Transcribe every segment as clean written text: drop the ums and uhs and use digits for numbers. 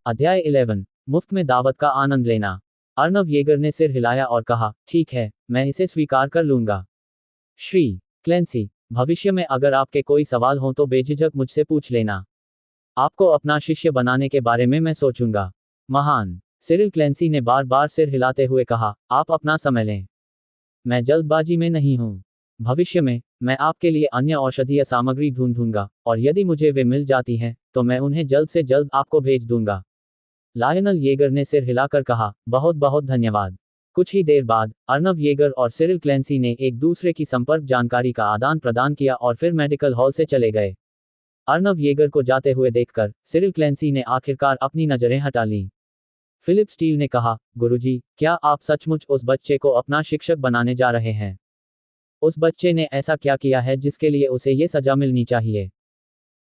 अध्याय 11 मुफ्त में दावत का आनंद लेना। अर्नव येगर ने सिर हिलाया और कहा, ठीक है, मैं इसे स्वीकार कर लूंगा। श्री क्लेंसी, भविष्य में अगर आपके कोई सवाल हों तो बेझिझक मुझसे पूछ लेना। आपको अपना शिष्य बनाने के बारे में मैं सोचूंगा। महान सिरिल क्लेंसी ने बार बार सिर हिलाते हुए कहा, आप अपना समय लें। मैं जल्दबाजी में नहीं हूं। भविष्य में मैं आपके लिए अन्य औषधीय सामग्री ढूंढूंगा, और यदि मुझे वे मिल जाती हैं तो मैं उन्हें जल्द से जल्द आपको भेज दूंगा। लायनल येगर ने सिर हिलाकर कहा, बहुत बहुत धन्यवाद। कुछ ही देर बाद अर्नव येगर और सिरिल क्लेंसी ने एक दूसरे की संपर्क जानकारी का आदान प्रदान किया और फिर मेडिकल हॉल से चले गए। अर्नव येगर को जाते हुए देखकर सिरिल क्लेंसी ने आखिरकार अपनी नजरें हटा लीं। फिलिप स्टील ने कहा, गुरुजी, क्या आप सचमुच उस बच्चे को अपना शिक्षक बनाने जा रहे हैं? उस बच्चे ने ऐसा क्या किया है जिसके लिए उसे ये सजा मिलनी चाहिए?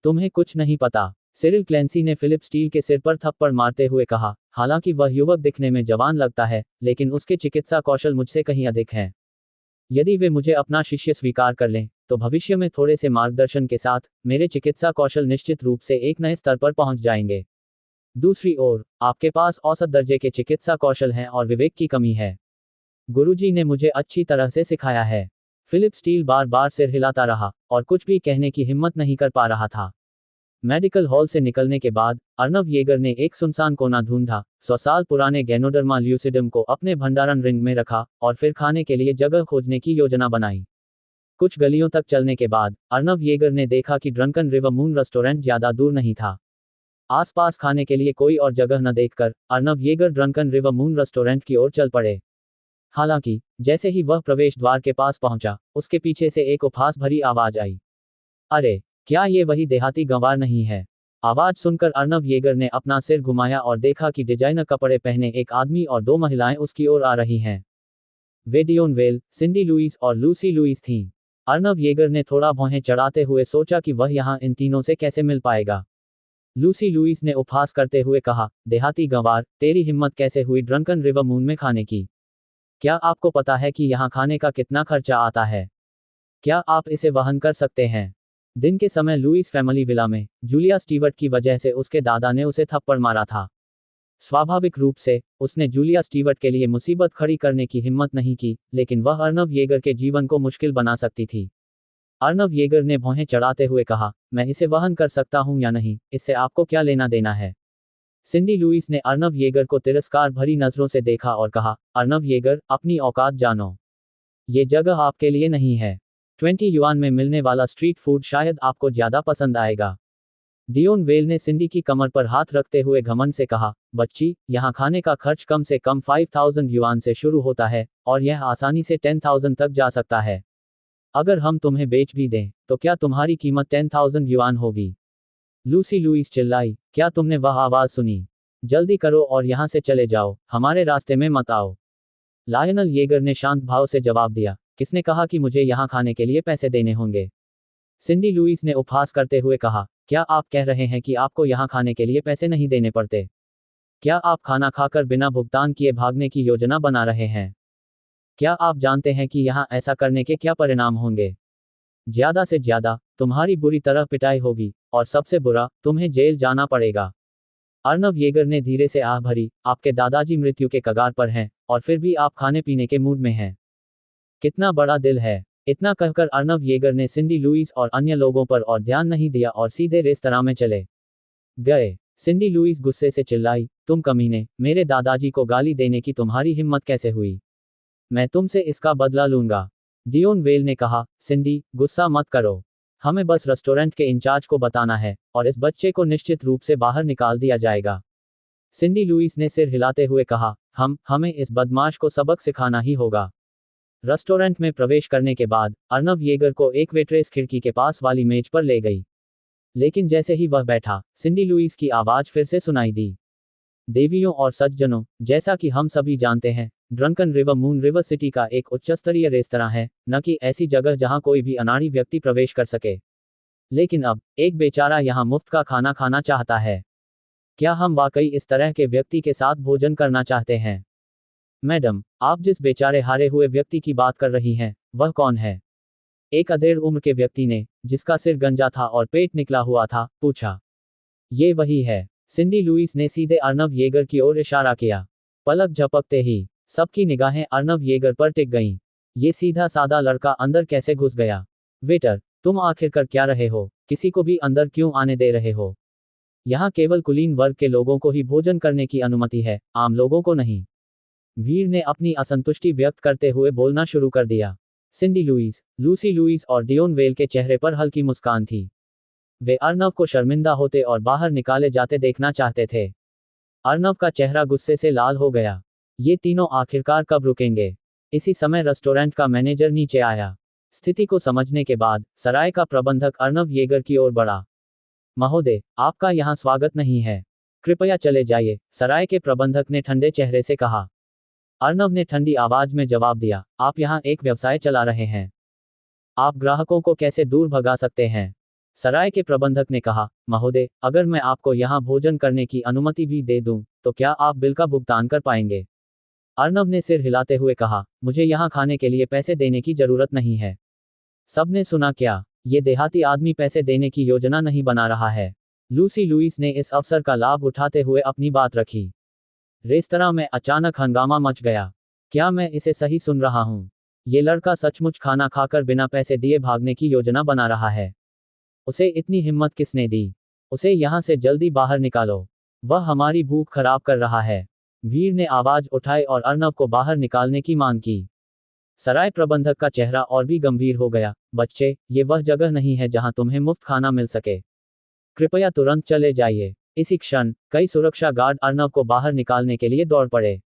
तुम्हें कुछ नहीं पता। सिरिल क्लेंसी ने फिलिप स्टील के सिर पर थप्पड़ मारते हुए कहा, हालांकि वह युवक दिखने में जवान लगता है, लेकिन उसके चिकित्सा कौशल मुझसे कहीं अधिक हैं। यदि वे मुझे अपना शिष्य स्वीकार कर लें तो भविष्य में थोड़े से मार्गदर्शन के साथ मेरे चिकित्सा कौशल निश्चित रूप से एक नए स्तर पर पहुंच जाएंगे। दूसरी ओर, आपके पास औसत दर्जे के चिकित्सा कौशल हैं और विवेक की कमी है। गुरुजी ने मुझे अच्छी तरह से सिखाया है। फिलिप स्टील बार बार सिर हिलाता रहा और कुछ भी कहने की हिम्मत नहीं कर पा रहा था। मेडिकल हॉल से निकलने के बाद अर्नव येगर ने एक सुनसान कोना ढूंढा, 100 साल पुराने गैनोडर्मा ल्यूसिडम को अपने भंडारण रिंग में रखा और फिर खाने के लिए जगह खोजने की योजना बनाई। कुछ गलियों तक चलने के बाद अर्नव येगर ने देखा कि ड्रंकन रिवर मून रेस्टोरेंट ज्यादा दूर नहीं था। आसपास खाने के लिए कोई और जगह न देखकर Arnav Yeager Drunken River Moon Restaurant की ओर चल पड़े। हालांकि जैसे ही वह प्रवेश द्वार के पास पहुंचा, उसके पीछे से एक उपहास भरी आवाज आई, अरे, क्या ये वही देहाती गंवार नहीं है? आवाज सुनकर अर्नव येगर ने अपना सिर घुमाया और देखा कि डिजाइनर कपड़े पहने एक आदमी और 2 महिलाएं उसकी ओर आ रही हैं। वे डियोन वेल, सिंडी लुइस और लूसी लुइस थीं। अर्नव येगर ने थोड़ा भौहें चढ़ाते हुए सोचा कि वह यहाँ इन तीनों से कैसे मिल पाएगा। लूसी लुइस ने उपहास करते हुए कहा, देहाती गंवार, तेरी हिम्मत कैसे हुई ड्रंकन रिवर मून में खाने की? क्या आपको पता है कि यहाँ खाने का कितना खर्चा आता है? क्या आप इसे वहन कर सकते हैं? दिन के समय लुइस फैमिली विला में जूलिया स्टीवर्ट की वजह से उसके दादा ने उसे थप्पड़ मारा था। स्वाभाविक रूप से उसने जूलिया स्टीवर्ट के लिए मुसीबत खड़ी करने की हिम्मत नहीं की, लेकिन वह अर्नव येगर के जीवन को मुश्किल बना सकती थी। अर्नव येगर ने भौहें चढ़ाते हुए कहा, मैं इसे वहन कर सकता हूं या नहीं, इससे आपको क्या लेना देना है? सिंडी लुइस ने अर्नव येगर को तिरस्कार भरी नजरों से देखा और कहा, अर्नव येगर, अपनी औकात जानो। ये जगह आपके लिए नहीं है। 20 युआन में मिलने वाला स्ट्रीट फूड शायद आपको ज्यादा पसंद आएगा। डियोन वेल ने सिंडी की कमर पर हाथ रखते हुए घमंड से कहा, बच्ची, यहाँ खाने का खर्च कम से कम 5000 युआन से शुरू होता है, और यह आसानी से 10,000 तक जा सकता है। अगर हम तुम्हें बेच भी दें तो क्या तुम्हारी कीमत 10,000 युआन होगी? लूसी लुइस चिल्लाई, क्या तुमने वह आवाज सुनी? जल्दी करो और यहाँ से चले जाओ, हमारे रास्ते में मत आओ। लायनल येगर ने शांत भाव से जवाब दिया, किसने कहा कि मुझे यहाँ खाने के लिए पैसे देने होंगे? सिंडी लुइस ने उपहास करते हुए कहा, क्या आप कह रहे हैं कि आपको यहाँ खाने के लिए पैसे नहीं देने पड़ते? क्या आप खाना खाकर बिना भुगतान किए भागने की योजना बना रहे हैं? क्या आप जानते हैं कि यहाँ ऐसा करने के क्या परिणाम होंगे? ज्यादा से ज्यादा तुम्हारी बुरी तरह पिटाई होगी, और सबसे बुरा, तुम्हें जेल जाना पड़ेगा। अर्नव येगर ने धीरे से आह भरी, आपके दादाजी मृत्यु के कगार पर हैं, और फिर भी आप खाने पीने के मूड में हैं। कितना बड़ा दिल है। इतना कहकर अर्नव येगर ने सिंडी लुइस और अन्य लोगों पर और ध्यान नहीं दिया और सीधे रेस्तरां में चले गए। सिंडी लुइस गुस्से से चिल्लाई, तुम कमीने, मेरे दादाजी को गाली देने की तुम्हारी हिम्मत कैसे हुई? मैं तुमसे इसका बदला लूंगा। डियोन वेल ने कहा, सिंडी, गुस्सा मत करो। हमें बस रेस्टोरेंट के इंचार्ज को बताना है, और इस बच्चे को निश्चित रूप से बाहर निकाल दिया जाएगा। सिंडी लुइस ने सिर हिलाते हुए कहा, हमें इस बदमाश को सबक सिखाना ही होगा। रेस्टोरेंट में प्रवेश करने के बाद अर्नव येगर को एक वेट्रेस खिड़की के पास वाली मेज पर ले गई। लेकिन जैसे ही वह बैठा, सिंडी लुइस की आवाज फिर से सुनाई दी, देवियों और सज्जनों, जैसा कि हम सभी जानते हैं, drunken River moon river city का एक उच्चस्तरीय रेस्तरां है, न कि ऐसी जगह जहां कोई भी अनाड़ी व्यक्ति प्रवेश कर सके। लेकिन अब एक बेचारा यहां मुफ्त का खाना खाना चाहता है। क्या हम वाकई इस तरह के व्यक्ति के साथ भोजन करना चाहते हैं? मैडम, आप जिस बेचारे हारे हुए व्यक्ति की बात कर रही हैं, वह कौन है? एक अधेड़ उम्र के व्यक्ति ने, जिसका सिर गंजा था और पेट निकला हुआ था, पूछा। ये वही है। सिंडी लुइस ने सीधे अर्नव येगर की ओर इशारा किया। पलक झपकते ही सबकी निगाहें अर्नव येगर पर टिक गईं। ये सीधा साधा लड़का अंदर कैसे घुस गया? वेटर, तुम आखिर कर क्या रहे हो? किसी को भी अंदर क्यों आने दे रहे हो? यहाँ केवल कुलीन वर्ग के लोगों को ही भोजन करने की अनुमति है, आम लोगों को नहीं। भीड़ ने अपनी असंतुष्टि व्यक्त करते हुए बोलना शुरू कर दिया। सिंडी लुइस, लूसी लुइस और डियोन वेल के चेहरे पर हल्की मुस्कान थी। वे अर्नव को शर्मिंदा होते और बाहर निकाले जाते देखना चाहते थे। अर्नव का चेहरा गुस्से से लाल हो गया। ये तीनों आखिरकार कब रुकेंगे? इसी समय रेस्टोरेंट का मैनेजर नीचे आया। स्थिति को समझने के बाद सराय का प्रबंधक अर्नव येगर की ओर बढ़ा। महोदय, आपका यहाँ स्वागत नहीं है। कृपया चले जाइए, सराय के प्रबंधक ने ठंडे चेहरे से कहा। अर्नव ने ठंडी आवाज में जवाब दिया, आप यहाँ एक व्यवसाय चला रहे हैं। आप ग्राहकों को कैसे दूर भगा सकते हैं? सराय के प्रबंधक ने कहा, महोदय, अगर मैं आपको यहाँ भोजन करने की अनुमति भी दे दूं, तो क्या आप बिल का भुगतान कर पाएंगे? अर्नव ने सिर हिलाते हुए कहा, मुझे यहाँ खाने के लिए पैसे देने की जरूरत नहीं है। सबने सुना क्या? ये देहाती आदमी पैसे देने की योजना नहीं बना रहा है। लूसी लुइस ने इस अवसर का लाभ उठाते हुए अपनी बात रखी। रेस्तरां में अचानक हंगामा मच गया। क्या मैं इसे सही सुन रहा हूँ? ये लड़का सचमुच खाना खाकर बिना पैसे दिए भागने की योजना बना रहा है। उसे इतनी हिम्मत किसने दी? उसे यहाँ से जल्दी बाहर निकालो। वह हमारी भूख खराब कर रहा है। भीड़ ने आवाज उठाई और अर्नव को बाहर निकालने की मांग की। सराय प्रबंधक का चेहरा और भी गंभीर हो गया। बच्चे, ये वह जगह नहीं है जहां तुम्हें मुफ्त खाना मिल सके। कृपया तुरंत चले जाइए। इसी क्षण कई सुरक्षा गार्ड अर्नव को बाहर निकालने के लिए दौड़ पड़े।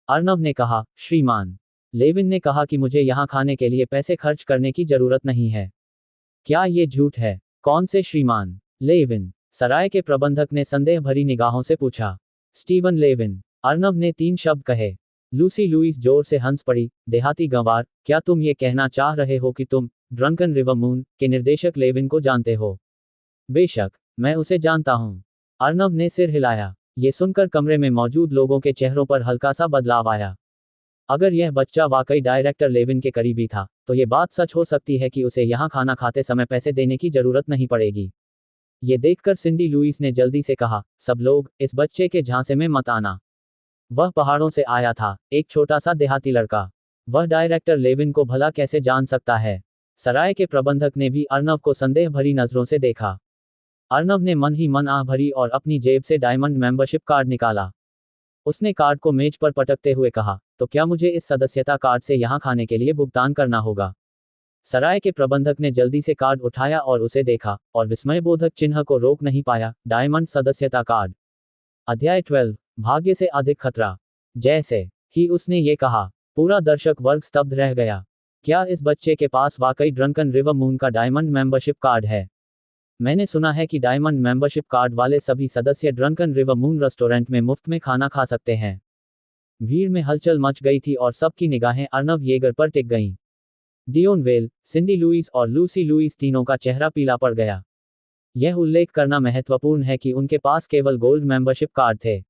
अर्नव ने कहा, श्रीमान लेविन ने कहा कि मुझे यहाँ खाने के लिए पैसे खर्च करने की जरूरत नहीं है। क्या ये झूठ है? कौन से श्रीमान? लेविन, सराय के प्रबंधक ने संदेह भरी निगाहों से पूछा। स्टीवन लेविन, अर्नव ने 3 शब्द कहे। लूसी लुइस जोर से हंस पड़ी। देहाती गंवार, क्या तुम ये कहना चाह रहे हो कि तुम ड्रंकन रिवर मून के निर्देशक लेविन को जानते हो? बेशक, मैं उसे जानता हूँ। अर्नव ने सिर हिलाया। ये सुनकर कमरे में मौजूद लोगों के चेहरों पर हल्का सा बदलाव आया। अगर यह बच्चा वाकई डायरेक्टर लेविन के करीबी था, तो ये बात सच हो सकती है कि उसे यहाँ खाना खाते समय पैसे देने की जरूरत नहीं पड़ेगी। ये देखकर सिंडी लुइस ने जल्दी से कहा, सब लोग इस बच्चे के झांसे में मत आना। वह पहाड़ों से आया था, एक छोटा सा देहाती लड़का। वह डायरेक्टर लेविन को भला कैसे जान सकता है? सराय के प्रबंधक ने भी अर्नव को संदेह भरी नजरों से देखा। अर्नव ने मन ही मन आह भरी और अपनी जेब से डायमंड मेंबरशिप कार्ड निकाला। उसने कार्ड को मेज पर पटकते हुए कहा, तो क्या मुझे इस सदस्यता कार्ड से यहाँ खाने के लिए भुगतान करना होगा? सराय के प्रबंधक ने जल्दी से कार्ड उठाया और उसे देखा, और विस्मयबोधक चिन्ह को रोक नहीं पाया। डायमंड सदस्यता कार्ड। अध्याय 12, भाग्य से अधिक खतरा। जैसे ही उसने ये कहा, पूरा दर्शक वर्ग स्तब्ध रह गया। क्या इस बच्चे के पास वाकई ड्रंकन रिवर मून का डायमंड मेंबरशिप कार्ड है? मैंने सुना है कि डायमंड मेंबरशिप कार्ड वाले सभी सदस्य ड्रंकन रिवर मून रेस्टोरेंट में मुफ्त में खाना खा सकते हैं। भीड़ में हलचल मच गई थी और सबकी निगाहें अर्नव येगर पर टिक गईं। डियोन वेल, सिंडी लुइस और लूसी लुइस तीनों का चेहरा पीला पड़ गया। यह उल्लेख करना महत्वपूर्ण है कि उनके पास केवल गोल्ड मेंबरशिप कार्ड थे।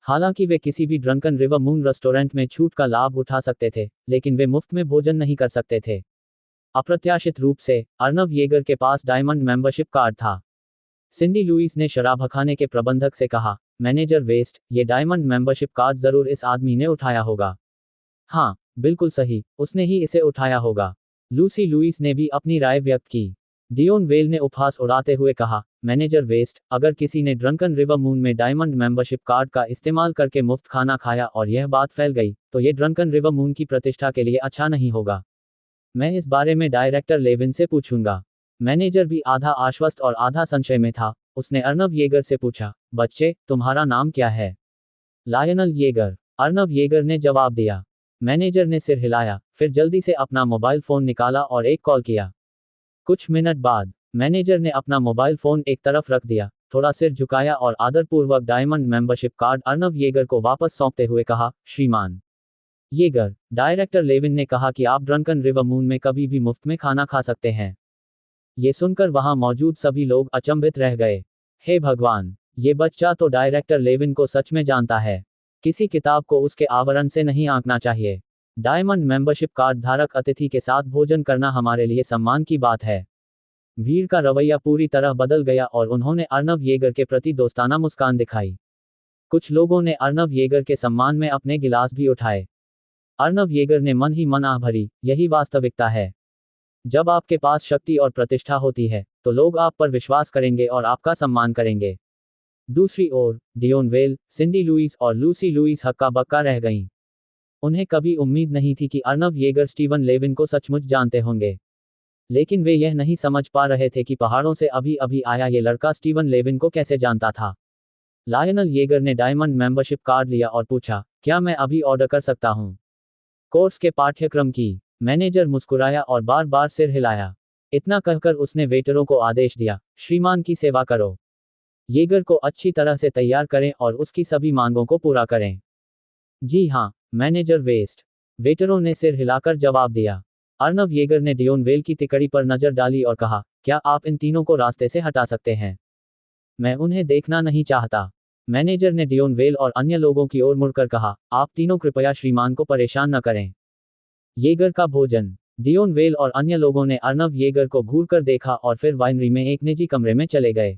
हालांकि वे किसी भी ड्रंकन रिवर मून रेस्टोरेंट में छूट का लाभ उठा सकते थे, लेकिन वे मुफ्त में भोजन नहीं कर सकते थे। अप्रत्याशित रूप से अर्नव येगर के पास डायमंड मेंबरशिप कार्ड था। सिंडी लुइस ने शराबखाने के प्रबंधक से कहा, मैनेजर वेस्ट, ये डायमंड मेंबरशिप कार्ड जरूर इस आदमी ने उठाया होगा। हाँ, बिल्कुल सही, उसने ही इसे उठाया होगा। लूसी लुइस ने भी अपनी राय व्यक्त की। डियोन वेल ने उपहास उड़ाते हुए कहा, मैनेजर वेस्ट, अगर किसी ने ड्रंकन रिवर मून में डायमंड मेंबरशिप कार्ड का इस्तेमाल करके मुफ्त खाना खाया और यह बात फैल गई, तो ये ड्रंकन रिवर मून की प्रतिष्ठा के लिए अच्छा नहीं होगा। मैं इस बारे में डायरेक्टर लेविन से पूछूंगा। मैनेजर भी आधा आश्वस्त और आधा संशय में था। उसने अर्नव येगर से पूछा, बच्चे, तुम्हारा नाम क्या है? लायनल येगर, अर्नव येगर ने जवाब दिया। मैनेजर ने सिर हिलाया, फिर जल्दी से अपना मोबाइल फोन निकाला और एक कॉल किया। कुछ मिनट बाद मैनेजर ने अपना मोबाइल फोन एक तरफ रख दिया, थोड़ा सिर झुकाया और आदरपूर्वक diamond membership card Arnav Yeager को वापस सौंपते हुए कहा, श्रीमान येगर, डायरेक्टर लेविन ने कहा कि आप ड्रंकन रिवर मून में कभी भी मुफ्त में खाना खा सकते हैं। ये सुनकर वहां मौजूद सभी लोग अचंभित रह गए। हे भगवान, ये बच्चा तो डायरेक्टर लेविन को सच में जानता है। किसी किताब को उसके आवरण से नहीं आंकना चाहिए। डायमंड मेंबरशिप कार्ड धारक अतिथि के साथ भोजन करना हमारे लिए सम्मान की बात है। भीड़ का रवैया पूरी तरह बदल गया और उन्होंने अर्नव येगर के प्रति दोस्ताना मुस्कान दिखाई। कुछ लोगों ने अर्नव येगर के सम्मान में अपने गिलास भी उठाए। अर्नव येगर ने मन ही मन आह भरी, यही वास्तविकता है। जब आपके पास शक्ति और प्रतिष्ठा होती है तो लोग आप पर विश्वास करेंगे और आपका सम्मान करेंगे। दूसरी ओर डियोन वेल, सिंडी लुइस और लूसी लुइस हक्का बक्का रह गईं। उन्हें कभी उम्मीद नहीं थी कि अर्नव येगर स्टीवन लेविन को सचमुच जानते होंगे, लेकिन वे यह नहीं समझ पा रहे थे कि पहाड़ों से अभी अभी आया ये लड़का स्टीवन लेविन को कैसे जानता था। लायनल येगर ने डायमंड मेंबरशिप कार्ड लिया और पूछा, क्या मैं अभी ऑर्डर कर सकता हूँ? कोर्स के पाठ्यक्रम की। मैनेजर मुस्कुराया और बार बार सिर हिलाया। इतना कहकर उसने वेटरों को आदेश दिया, श्रीमान की सेवा करो। येगर को अच्छी तरह से तैयार करें और उसकी सभी मांगों को पूरा करें। जी हाँ, मैनेजर वेटरों ने सिर हिलाकर जवाब दिया। अर्नव येगर ने डियोन वेल की तिकड़ी पर नजर डाली और कहा, क्या आप इन तीनों को रास्ते से हटा सकते हैं? मैं उन्हें देखना नहीं चाहता। मैनेजर ने डियोन वेल और अन्य लोगों की ओर मुड़कर कहा, आप तीनों कृपया श्रीमान को परेशान न करें। येगर का भोजन। डियोन वेल और अन्य लोगों ने अर्नव येगर को घूरकर देखा और फिर वाइनरी में एक निजी कमरे में चले गए।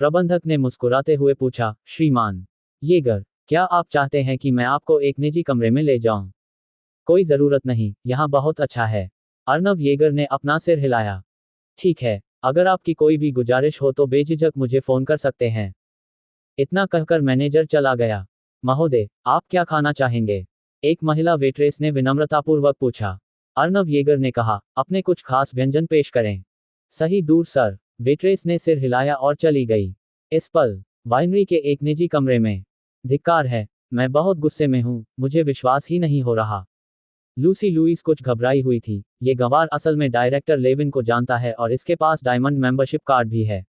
प्रबंधक ने मुस्कुराते हुए पूछा, श्रीमान येगर, क्या आप चाहते हैं कि मैं आपको एक निजी कमरे में ले जाऊं? कोई जरूरत नहीं, यहाँ बहुत अच्छा है। अर्नव येगर ने अपना सिर हिलाया। ठीक है, अगर आपकी कोई भी गुजारिश हो तो बेझिझक मुझे फोन कर सकते हैं। इतना कहकर मैनेजर चला गया। महोदय, आप क्या खाना चाहेंगे? एक महिला वेट्रेस ने विनम्रतापूर्वक पूछा। अर्नव येगर ने कहा, अपने कुछ खास व्यंजन पेश करें। सही दूर सर। वेट्रेस ने सिर हिलाया और चली गई। इस पल वाइनरी के एक निजी कमरे में। धिक्कार है, मैं बहुत गुस्से में हूं, मुझे विश्वास ही नहीं हो रहा। लूसी लुइस कुछ घबराई हुई थी। ये गंवार असल में डायरेक्टर लेविन को जानता है और इसके पास डायमंड मेंबरशिप कार्ड भी है।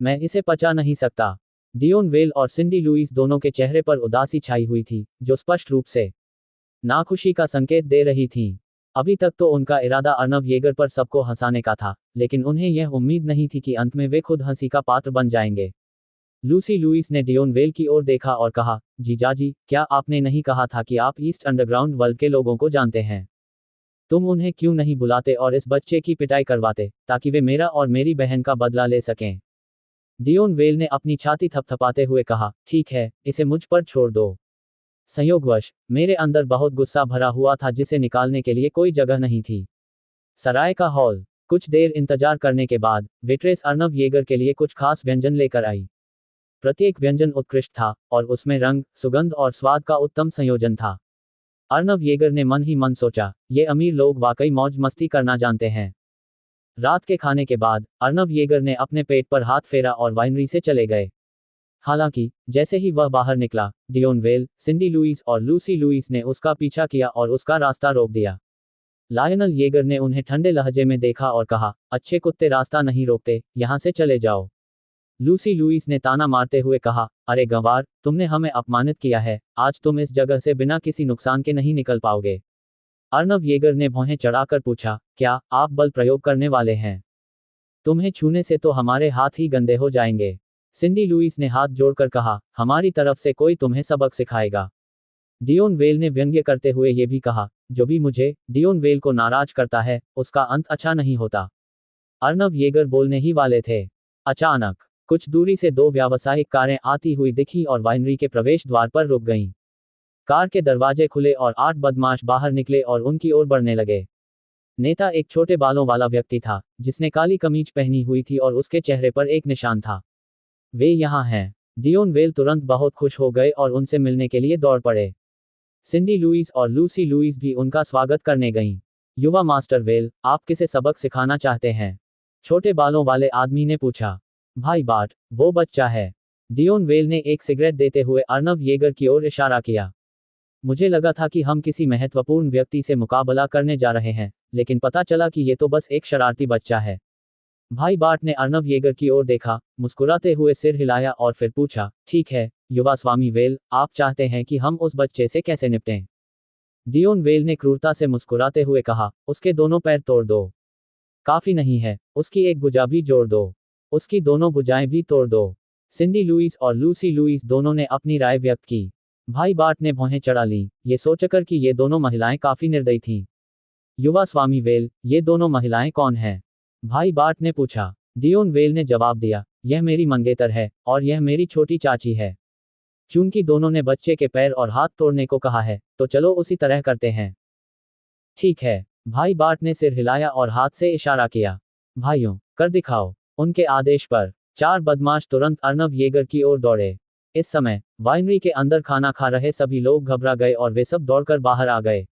मैं इसे पचा नहीं सकता। डियोन वेल और सिंडी लुइस दोनों के चेहरे पर उदासी छाई हुई थी, जो स्पष्ट रूप से नाखुशी का संकेत दे रही थी। अभी तक तो उनका इरादा अर्नव येगर पर सबको हंसाने का था, लेकिन उन्हें यह उम्मीद नहीं थी कि अंत में वे खुद हंसी का पात्र बन जाएंगे। लूसी लुइस ने डियोन वेल की ओर देखा और कहा, जीजाजी, क्या आपने नहीं कहा था कि आप ईस्ट अंडरग्राउंड वर्ल्ड के लोगों को जानते हैं? तुम उन्हें क्यों नहीं बुलाते और इस बच्चे की पिटाई करवाते, ताकि वे मेरा और मेरी बहन का बदला ले सकें? डियोन वेल ने अपनी छाती थपथपाते हुए कहा, ठीक है, इसे मुझ पर छोड़ दो। संयोगवश मेरे अंदर बहुत गुस्सा भरा हुआ था जिसे निकालने के लिए कोई जगह नहीं थी। सराय का हॉल। कुछ देर इंतजार करने के बाद वेट्रेस अर्नव येगर के लिए कुछ खास व्यंजन लेकर आई। प्रत्येक व्यंजन उत्कृष्ट था और उसमें रंग, सुगंध और स्वाद का उत्तम संयोजन था। अर्नव येगर ने मन ही मन सोचा, ये अमीर लोग वाकई मौज मस्ती करना जानते हैं। रात के खाने के बाद अर्नव येगर ने अपने पेट पर हाथ फेरा और वाइनरी से चले गए। हालांकि जैसे ही वह बाहर निकला, डियोन वेल, सिंडी लुइस और लूसी लुइस ने उसका पीछा किया और उसका रास्ता रोक दिया। लायनल येगर ने उन्हें ठंडे लहजे में देखा और कहा, अच्छे कुत्ते रास्ता नहीं रोकते, यहां से चले जाओ। लूसी लुइस ने ताना मारते हुए कहा, अरे गंवार, तुमने हमें अपमानित किया है, आज तुम इस जगह से बिना किसी नुकसान के नहीं निकल पाओगे। अर्नव येगर ने भौहें चढ़ाकर पूछा, क्या आप बल प्रयोग करने वाले हैं? तुम्हें छूने से तो हमारे हाथ ही गंदे हो जाएंगे। सिंडी लुइस ने हाथ जोड़कर कहा, हमारी तरफ से कोई तुम्हें सबक सिखाएगा। डियोन वेल ने व्यंग्य करते हुए ये भी कहा, जो भी मुझे, डियोन वेल को नाराज करता है, उसका अंत अच्छा नहीं होता। अर्नव येगर बोलने ही वाले थे। अचानक कुछ दूरी से दो व्यावसायिक कारें आती हुई दिखी और वाइनरी के प्रवेश द्वार पर रुक गईं। कार के दरवाजे खुले और 8 बदमाश बाहर निकले और उनकी ओर बढ़ने लगे। नेता एक छोटे बालों वाला व्यक्ति था, जिसने काली कमीज पहनी हुई थी और उसके चेहरे पर एक निशान था। वे यहाँ हैं। डियोन वेल तुरंत बहुत खुश हो गए और उनसे मिलने के लिए दौड़ पड़े। सिंडी लुइस और लूसी लुइस भी उनका स्वागत करने गईं। युवा मास्टर वेल, आप किसे सबक सिखाना चाहते हैं? छोटे बालों वाले आदमी ने पूछा। भाई बाट, वो बच्चा है। डियोन वेल ने एक सिगरेट देते हुए अर्नव येगर की ओर इशारा किया। मुझे लगा था कि हम किसी महत्वपूर्ण व्यक्ति से मुकाबला करने जा रहे हैं, लेकिन पता चला कि ये तो बस एक शरारती बच्चा है। भाई बाट ने अर्नव येगर की ओर देखा, मुस्कुराते हुए सिर हिलाया और फिर पूछा, ठीक है, युवा स्वामी वेल, आप चाहते हैं कि हम उस बच्चे से कैसे निपटें? डियोन वेल ने क्रूरता से मुस्कुराते हुए कहा, उसके दोनों पैर तोड़ दो। काफी नहीं है, उसकी एक भुजा भी जोड़ दो। उसकी दोनों भुजाएं भी तोड़ दो। सिंडी लुइस और लूसी लुइस दोनों ने अपनी राय व्यक्त की। भाई बाट ने भौहें चढ़ा लीं, ये सोचकर कि ये दोनों महिलाएं काफी निर्दयी थीं। युवा स्वामी वेल, ये दोनों महिलाएं कौन हैं? भाई बार्ट ने पूछा। डियोन वेल ने जवाब दिया, यह मेरी मंगेतर है और यह मेरी छोटी चाची है। चूंकि दोनों ने बच्चे के पैर और हाथ तोड़ने को कहा है, तो चलो उसी तरह करते हैं। ठीक है। भाई बार्ट ने सिर हिलाया और हाथ से इशारा किया। भाइयों, कर दिखाओ। उनके आदेश पर चार बदमाश तुरंत अर्नव येगर की ओर दौड़े। इस समय वाइनरी के अंदर खाना खा रहे सभी लोग घबरा गए और वे सब दौड़कर बाहर आ गए।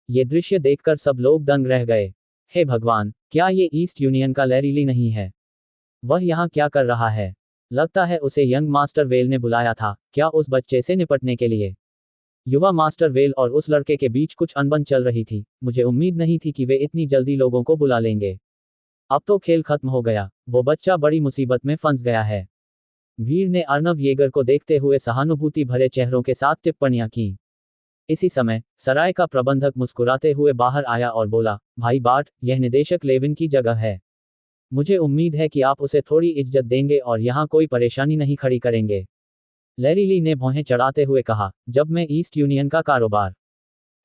ये दृश्य देखकर सब लोग दंग रह गए। हे भगवान, क्या ये ईस्ट यूनियन का लैरीली नहीं है? वह यहाँ क्या कर रहा है? लगता है उसे यंग मास्टर वेल ने बुलाया था, क्या उस बच्चे से निपटने के लिए? युवा मास्टर वेल और उस लड़के के बीच कुछ अनबन चल रही थी। मुझे उम्मीद नहीं थी कि वे इतनी जल्दी लोगों को बुला लेंगे। अब तो खेल खत्म हो गया, वो बच्चा बड़ी मुसीबत में फंस गया है। भीड़ ने अर्नव येगर को देखते हुए सहानुभूति भरे चेहरों के साथ टिप्पणियां की। इसी समय सराय का प्रबंधक मुस्कुराते हुए बाहर आया और बोला, भाई बार्ट, यह निदेशक लेविन की जगह है। मुझे उम्मीद है कि आप उसे थोड़ी इज्जत देंगे और यहाँ कोई परेशानी नहीं खड़ी करेंगे। लैरीली ने भौहें चढ़ाते हुए कहा, जब मैं ईस्ट यूनियन का कारोबार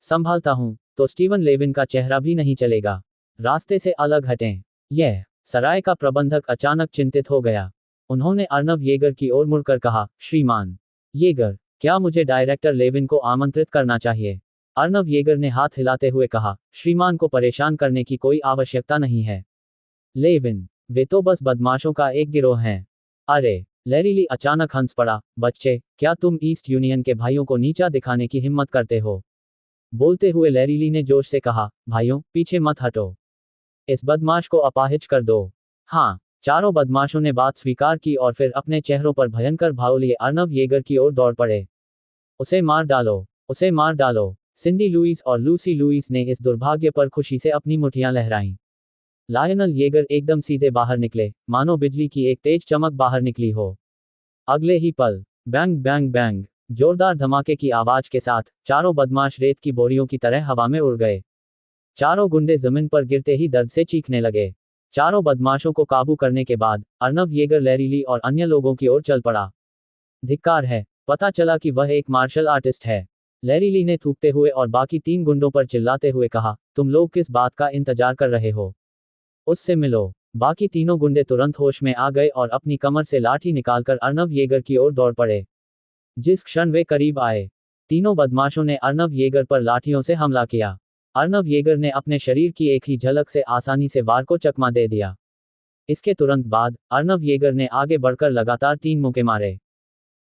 संभालता हूँ, तो स्टीवन लेविन का चेहरा भी नहीं चलेगा। रास्ते से अलग हटें। यह सराय का प्रबंधक अचानक चिंतित हो गया। उन्होंने अर्नव येगर की ओर मुड़कर कहा, श्रीमान येगर, क्या मुझे डायरेक्टर लेविन को आमंत्रित करना चाहिए? अर्नव येगर ने हाथ हिलाते हुए कहा, श्रीमान को परेशान करने की कोई आवश्यकता नहीं है। लेविन, वे तो बस बदमाशों का एक गिरोह हैं। अरे! लैरीली अचानक हंस पड़ा, बच्चे, क्या तुम ईस्ट यूनियन के भाइयों को नीचा दिखाने की हिम्मत करते हो? बोलते हुए लैरीली ने जोश से कहा, भाइयों, पीछे मत हटो। इस बदमाश को अपाहिज कर दो। हाँ। चारों बदमाशों ने बात स्वीकार की और फिर अपने चेहरों पर भयंकर भाव लिए अर्नव येगर की ओर दौड़ पड़े। उसे मार डालो, उसे मार डालो। सिंडी लुइस और लूसी लुइस ने इस दुर्भाग्य पर खुशी से अपनी मुठ्ठियां लहराईं। लायनल येगर एकदम सीधे बाहर निकले, मानो बिजली की एक तेज चमक बाहर निकली हो। अगले ही पल बैंग बैंग बैंग, जोरदार धमाके की आवाज के साथ चारों बदमाश रेत की बोरियों की तरह हवा में उड़ गए। चारों गुंडे जमीन पर गिरते ही दर्द से चीखने लगे। चारों बदमाशों को काबू करने के बाद अर्नव येगर लैरीली और अन्य लोगों की ओर चल पड़ा। धिक्कार है, पता चला कि वह एक मार्शल आर्टिस्ट है। लैरीली ने थूकते हुए और बाकी तीन गुंडों पर चिल्लाते हुए कहा, तुम लोग किस बात का इंतजार कर रहे हो? उससे मिलो। बाकी तीनों गुंडे तुरंत होश में आ गए और अपनी कमर से लाठी निकालकर अर्नव येगर की ओर दौड़ पड़े। जिस क्षण वे करीब आए, तीनों बदमाशों ने अर्नव येगर पर लाठियों से हमला किया। अर्नव येगर ने अपने शरीर की एक ही झलक से आसानी से वार को चकमा दे दिया। इसके तुरंत बाद अर्नव येगर ने आगे बढ़कर लगातार 3 मुक्के मारे।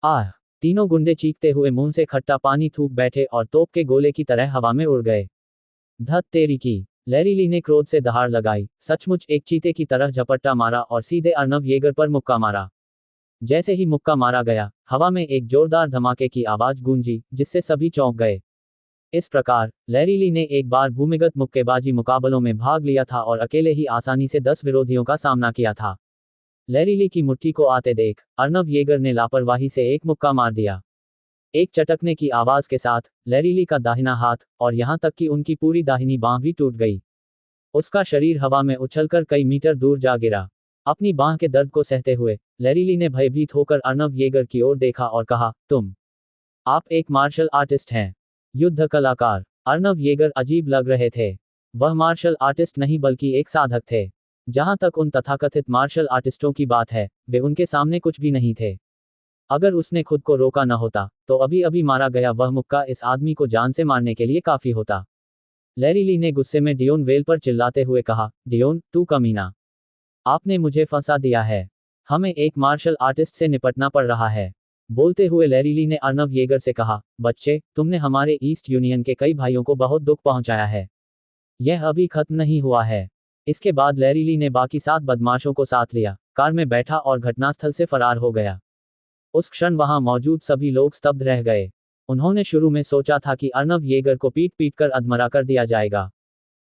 आह! तीनों गुंडे चीखते हुए मुंह से खट्टा पानी थूक बैठे और तोप के गोले की तरह हवा में उड़ गए। धत तेरी की! लैरीली ने क्रोध से दहाड़ लगाई, सचमुच एक चीते की तरह झपट्टा मारा और सीधे अर्नव येगर पर मुक्का मारा। जैसे ही मुक्का मारा गया, हवा में एक जोरदार धमाके की आवाज गूंजी, जिससे सभी चौंक गए। इस प्रकार लैरीली ने एक बार भूमिगत मुक्केबाजी मुकाबलों में भाग लिया था और अकेले ही आसानी से 10 विरोधियों का सामना किया था। लैरीली की मुट्ठी को आते देख अर्नव येगर ने लापरवाही से एक मुक्का मार दिया। एक चटकने की आवाज के साथ लैरीली का दाहिना हाथ और यहां तक कि उनकी पूरी दाहिनी बांह भी टूट गई। उसका शरीर हवा में उछलकर कई मीटर दूर जा गिरा। अपनी बांह के दर्द को सहते हुए लैरीली ने भयभीत होकर अर्नव येगर की ओर देखा और कहा, आप एक मार्शल आर्टिस्ट हैं। युद्ध कलाकार। अर्नव येगर अजीब लग रहे थे। वह मार्शल आर्टिस्ट नहीं बल्कि एक साधक थे। जहां तक उन तथाकथित मार्शल आर्टिस्टों की बात है, वे उनके सामने कुछ भी नहीं थे। अगर उसने खुद को रोका न होता, तो अभी अभी मारा गया वह मुक्का इस आदमी को जान से मारने के लिए काफी होता। लैरीली ने गुस्से में डियोन वेल पर चिल्लाते हुए कहा, डियोन, तू कमीना! आपने मुझे फंसा दिया है। हमें एक मार्शल आर्टिस्ट से निपटना पड़ रहा है। बोलते हुए लैरीली ने अर्नव येगर से कहा, बच्चे, तुमने हमारे ईस्ट यूनियन के कई भाइयों को बहुत दुख पहुंचाया है। यह अभी खत्म नहीं हुआ है। इसके बाद लैरीली ने बाकी 7 बदमाशों को साथ लिया, कार में बैठा और घटनास्थल से फरार हो गया। उस क्षण वहां मौजूद सभी लोग स्तब्ध रह गए। उन्होंने शुरू में सोचा था कि अर्नव येगर को पीट पीट कर अधमरा कर दिया जाएगा,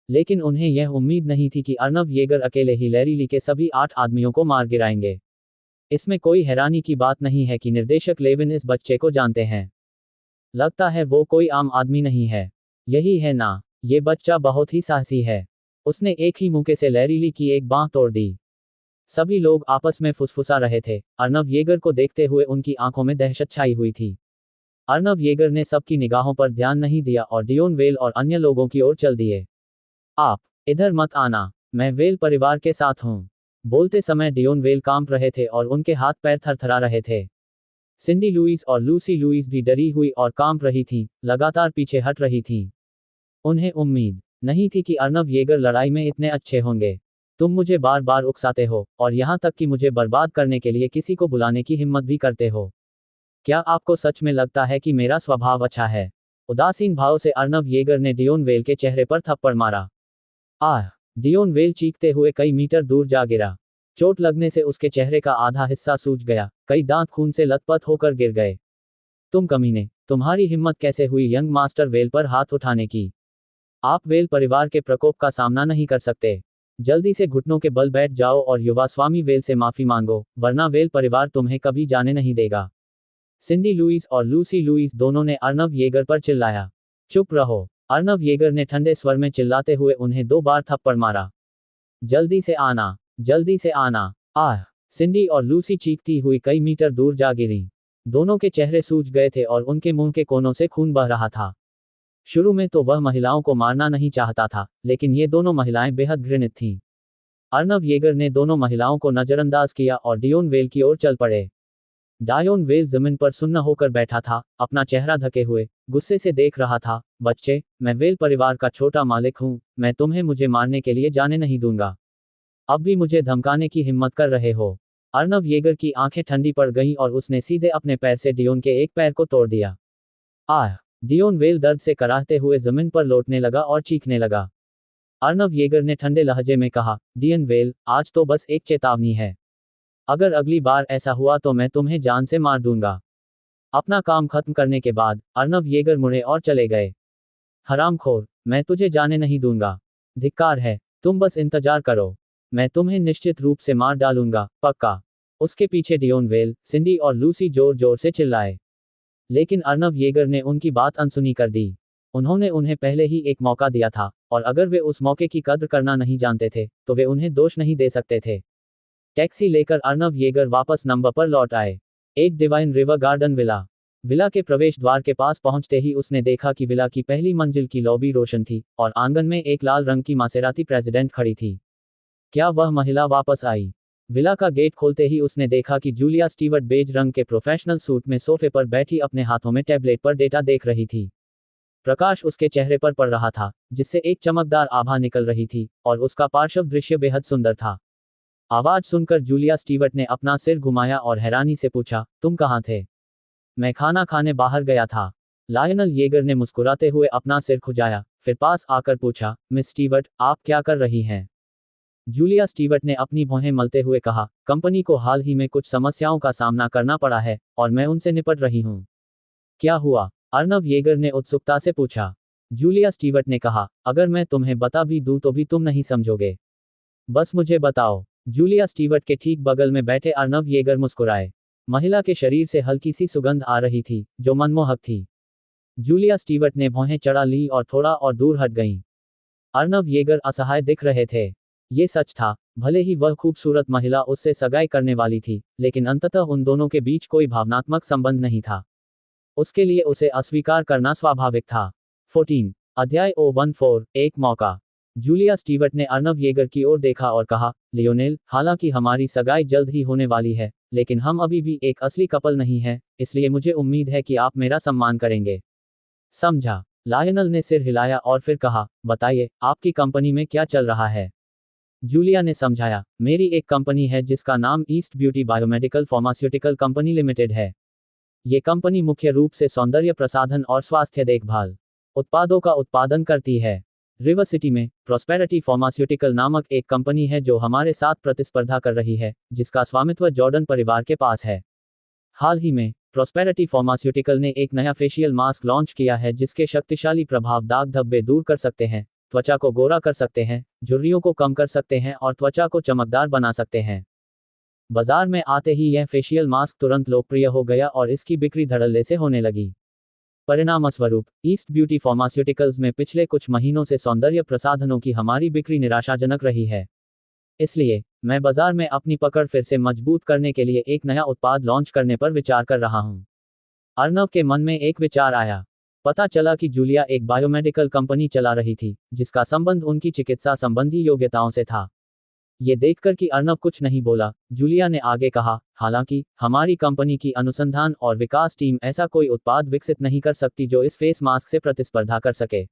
लेकिन उन्हें यह उम्मीद नहीं थी कि अर्नव येगर अकेले ही लैरीली के सभी 8 आदमियों को मार गिराएंगे। इसमें कोई हैरानी की बात नहीं है कि निर्देशक लेविन इस बच्चे को जानते हैं। लगता है वो कोई आम आदमी नहीं है। यही है ना, ये बच्चा बहुत ही साहसी है। उसने एक ही मुक्के से लैरीली की एक बांह तोड़ दी। सभी लोग आपस में फुसफुसा रहे थे। अर्नव येगर को देखते हुए उनकी आंखों में दहशत छाई हुई थी। अर्नव येगर ने सबकी निगाहों पर ध्यान नहीं दिया और डियोन वेल और अन्य लोगों की ओर चल दिए। आप इधर मत आना। मैं वेल परिवार के साथ हूँ। बोलते समय डियोन वेल कांप रहे थे और उनके हाथ पैर थरथरा रहे थे। सिंडी लुइस और लूसी लुइस भी डरी हुई और कांप रही थीं, लगातार पीछे हट रही थीं। उन्हें उम्मीद नहीं थी कि अर्नव येगर लड़ाई में इतने अच्छे होंगे। तुम मुझे बार बार उकसाते हो और यहाँ तक कि मुझे बर्बाद करने के लिए किसी को बुलाने की हिम्मत भी करते हो। क्या आपको सच में लगता है कि मेरा स्वभाव अच्छा है? उदासीन भाव से अर्नव येगर ने डियोन वेल के चेहरे पर थप्पड़ मारा। आह! डियोन वेल चीखते हुए कई मीटर दूर जा गिरा। चोट लगने से उसके चेहरे का आधा हिस्सा सूज गया, कई दांत खून से लथपथ होकर गिर गए। तुम कमीने, तुम्हारी हिम्मत कैसे हुई यंग मास्टर वेल पर हाथ उठाने की? आप वेल परिवार के प्रकोप का सामना नहीं कर सकते। जल्दी से घुटनों के बल बैठ जाओ और युवा स्वामी वेल से माफी मांगो, वरना वेल परिवार तुम्हें कभी जाने नहीं देगा। सिंडी लुइस और लूसी लुइस दोनों ने अर्नव येगर पर चिल्लाया। चुप रहो! अर्नव येगर ने ठंडे स्वर में चिल्लाते हुए उन्हें 2 बार थप्पड़ मारा। जल्दी से आना! जल्दी से आना! आह! सिंडी और लूसी चीखती हुई कई मीटर दूर जा गिरी। दोनों के चेहरे सूज गए थे और उनके मुंह के कोनों से खून बह रहा था। शुरू में तो वह महिलाओं को मारना नहीं चाहता था, लेकिन ये दोनों महिलाएं बेहद घृणित थीं। अर्नव येगर ने दोनों महिलाओं को नजरअंदाज किया और डियोन वेल की ओर चल पड़े। डायोन वेल जमीन पर सुन्न होकर बैठा था, अपना चेहरा ढके हुए, गुस्से से देख रहा था। बच्चे, मैं वेल परिवार का छोटा मालिक हूँ, मैं तुम्हें मुझे मारने के लिए जाने नहीं दूंगा। अब भी मुझे धमकाने की हिम्मत कर रहे हो? अर्नव येगर की आंखें ठंडी पड़ गईं और उसने सीधे अपने पैर से डियोन के एक पैर को तोड़ दिया। आह! डियोन वेल दर्द से कराहते हुए जमीन पर लौटने लगा और चीखने लगा। अर्नव येगर ने ठंडे लहजे में कहा, डियन वेल, आज तो बस एक चेतावनी है। अगर अगली बार ऐसा हुआ तो मैं तुम्हें जान से मार दूंगा। अपना काम खत्म करने के बाद अर्नव येगर मुड़े और चले गए। हरामखोर, मैं तुझे जाने नहीं दूंगा। धिक्कार है, तुम बस इंतजार करो। मैं तुम्हें निश्चित रूप से मार डालूंगा, पक्का। उसके पीछे डियोन वेल, सिंडी और लूसी जोर जोर से चिल्लाए। लेकिन अर्नव येगर ने उनकी बात अनसुनी कर दी। उन्होंने उन्हें पहले ही एक मौका दिया था, और अगर वे उस मौके की कद्र करना नहीं जानते थे, तो वे उन्हें दोष नहीं दे सकते थे। टैक्सी लेकर अर्नव येगर वापस नंबर पर लौट आए। एक divine river garden villa. Villa के प्रवेश द्वार के पास पहुंचते ही उसने देखा कि विला की पहली मंजिल की लॉबी रोशन थी, और आंगन में एक लाल रंग की मासेराती प्रेसिडेंट खड़ी थी। क्या वह महिला वापस आई? विला का गेट खोलते ही उसने देखा कि जूलिया स्टीवर्ट बेज रंग के प्रोफेशनल सूट में सोफे पर बैठी अपने हाथों में टैबलेट पर डेटा देख रही थी। प्रकाश उसके चेहरे पर पड़ रहा था, जिससे एक चमकदार आभा निकल रही थी, और उसका पार्श्व दृश्य बेहद सुंदर था। आवाज सुनकर जूलिया स्टीवर्ट ने अपना सिर घुमाया और हैरानी से पूछा, तुम कहाँ थे? मैं खाना खाने बाहर गया था। लायनल येगर ने मुस्कुराते हुए अपना सिर खुजाया, फिर पास आकर पूछा, मिस स्टीवर्ट, आप क्या कर रही हैं? जूलिया स्टीवर्ट ने अपनी भौहें मलते हुए कहा, कंपनी को हाल ही में कुछ समस्याओं का सामना करना पड़ा है, और मैं उनसे निपट रही हूँ। क्या हुआ? अर्नव येगर ने उत्सुकता से पूछा। जूलिया स्टीवर्ट ने कहा, अगर मैं तुम्हें बता भी दूं तो भी तुम नहीं समझोगे। बस मुझे बताओ। जूलिया स्टीवर्ट के ठीक बगल में बैठे अर्नव येगर मुस्कुराए। महिला के शरीर से हल्की सी सुगंध आ रही थी, जो मनमोहक थी। जूलिया स्टीवर्ट ने भौहें चढ़ा ली और थोड़ा और दूर हट गईं। अर्नव येगर असहाय दिख रहे थे। ये सच था, भले ही वह खूबसूरत महिला उससे सगाई करने वाली थी, लेकिन अंततः उन दोनों के बीच कोई भावनात्मक संबंध नहीं था। उसके लिए उसे अस्वीकार करना स्वाभाविक था। 14 अध्याय 014 एक मौका। जूलिया स्टीवर्ट ने अर्नव येगर की ओर देखा और कहा, लियोनेल, हालांकि हमारी सगाई जल्द ही होने वाली है, लेकिन हम अभी भी एक असली कपल नहीं हैं, इसलिए मुझे उम्मीद है कि आप मेरा सम्मान करेंगे। समझा? लायनल ने सिर हिलाया और फिर कहा, बताइए, आपकी कंपनी में क्या चल रहा है? जूलिया ने समझाया, मेरी एक कंपनी है जिसका नाम east beauty biomedical pharmaceutical company limited है। ये कंपनी मुख्य रूप से सौंदर्य प्रसाधन और स्वास्थ्य देखभाल उत्पादों का उत्पादन करती है। रिवर सिटी में प्रॉस्पेरिटी फार्मास्यूटिकल नामक एक कंपनी है जो हमारे साथ प्रतिस्पर्धा कर रही है, जिसका स्वामित्व जॉर्डन परिवार के पास है। हाल ही में प्रॉस्पेरिटी फार्मास्यूटिकल ने एक नया फेशियल मास्क लॉन्च किया है जिसके शक्तिशाली प्रभाव दाग धब्बे दूर कर सकते हैं, त्वचा को गोरा कर सकते हैं, झुर्रियों को कम कर सकते हैं और त्वचा को चमकदार बना सकते हैं। बाजार में आते ही यह फेशियल मास्क तुरंत लोकप्रिय हो गया और इसकी बिक्री धड़ल्ले से होने लगी। परिणामस्वरूप ईस्ट ब्यूटी फार्मास्यूटिकल्स में पिछले कुछ महीनों से सौंदर्य प्रसाधनों की हमारी बिक्री निराशाजनक रही है। इसलिए मैं बाजार में अपनी पकड़ फिर से मजबूत करने के लिए एक नया उत्पाद लॉन्च करने पर विचार कर रहा हूं। अर्नव के मन में एक विचार आया। पता चला कि जूलिया एक बायोमेडिकल कंपनी चला रही थी, जिसका संबंध उनकी चिकित्सा संबंधी योग्यताओं से था। ये देखकर कि अर्नव कुछ नहीं बोला, जूलिया ने आगे कहा, हालांकि हमारी कंपनी की अनुसंधान और विकास टीम ऐसा कोई उत्पाद विकसित नहीं कर सकती जो इस फेस मास्क से प्रतिस्पर्धा कर सके।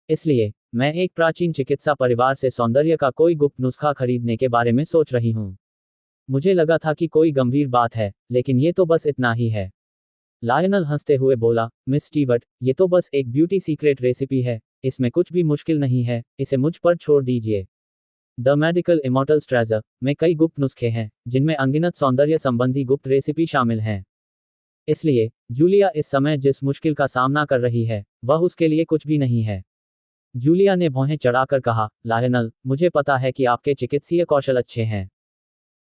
इसलिए मैं एक प्राचीन चिकित्सा परिवार से सौंदर्य का कोई गुप्त नुस्खा खरीदने के बारे में सोच रही हूँ। मुझे लगा था कि कोई गंभीर बात है, लेकिन ये तो बस इतना ही है। लायनल हंसते हुए बोला, मिस स्टीवर्ट, ये तो बस एक ब्यूटी सीक्रेट रेसिपी है, इसमें कुछ भी मुश्किल नहीं है, इसे मुझ पर छोड़ दीजिए। द मेडिकल इमॉर्टल्स ट्रेजर में कई गुप्त नुस्खे हैं, जिनमें अनगिनत सौंदर्य संबंधी गुप्त रेसिपी शामिल हैं। इसलिए जूलिया इस समय जिस मुश्किल का सामना कर रही है, वह उसके लिए कुछ भी नहीं है। जूलिया ने भौहें चढ़ाकर कहा, लायनल, मुझे पता है कि आपके चिकित्सीय कौशल अच्छे हैं।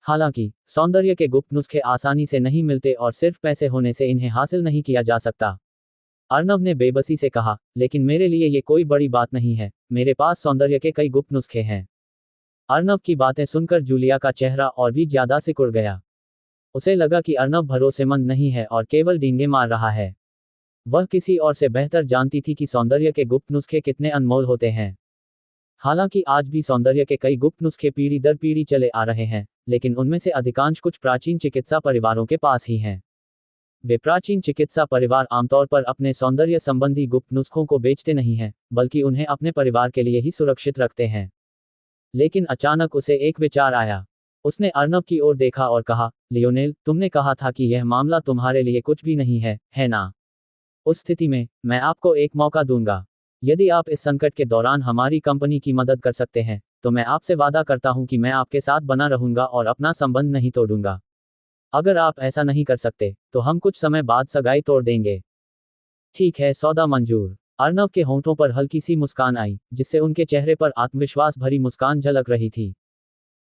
हालांकि सौंदर्य के गुप्त नुस्खे आसानी से नहीं मिलते और सिर्फ पैसे होने से इन्हें हासिल नहीं किया जा सकता। अर्नव ने बेबसी से कहा, लेकिन मेरे लिए ये कोई बड़ी बात नहीं है, मेरे पास सौंदर्य के कई गुप्त नुस्खे हैं। अर्नव की बातें सुनकर जूलिया का चेहरा और भी ज्यादा सिकुड़ गया। उसे लगा कि अर्नव भरोसेमंद नहीं है और केवल डींगे मार रहा है। वह किसी और से बेहतर जानती थी कि सौंदर्य के गुप्त नुस्खे कितने अनमोल होते हैं। हालांकि आज भी सौंदर्य के कई गुप्त नुस्खे पीढ़ी दर पीढ़ी चले आ रहे हैं, लेकिन उनमें से अधिकांश कुछ प्राचीन चिकित्सा परिवारों के पास ही हैं। वे प्राचीन चिकित्सा परिवार आमतौर पर अपने सौंदर्य संबंधी गुप्त नुस्खों को बेचते नहीं हैं, बल्कि उन्हें अपने परिवार के लिए ही सुरक्षित रखते हैं। लेकिन अचानक उसे एक विचार आया। उसने अर्नव की ओर देखा और कहा, लियोनेल, तुमने कहा था कि यह मामला तुम्हारे लिए कुछ भी नहीं है ना? उस स्थिति में मैं आपको एक मौका दूंगा। यदि आप इस संकट के दौरान हमारी कंपनी की मदद कर सकते हैं, तो मैं आपसे वादा करता हूं कि मैं आपके साथ बना रहूंगा और अपना संबंध नहीं तोड़ूंगा। अगर आप ऐसा नहीं कर सकते, तो हम कुछ समय बाद सगाई तोड़ देंगे। ठीक है, सौदा मंजूर। अर्नव के होंठों पर हल्की सी मुस्कान आई, जिससे उनके चेहरे पर आत्मविश्वास भरी मुस्कान झलक रही थी।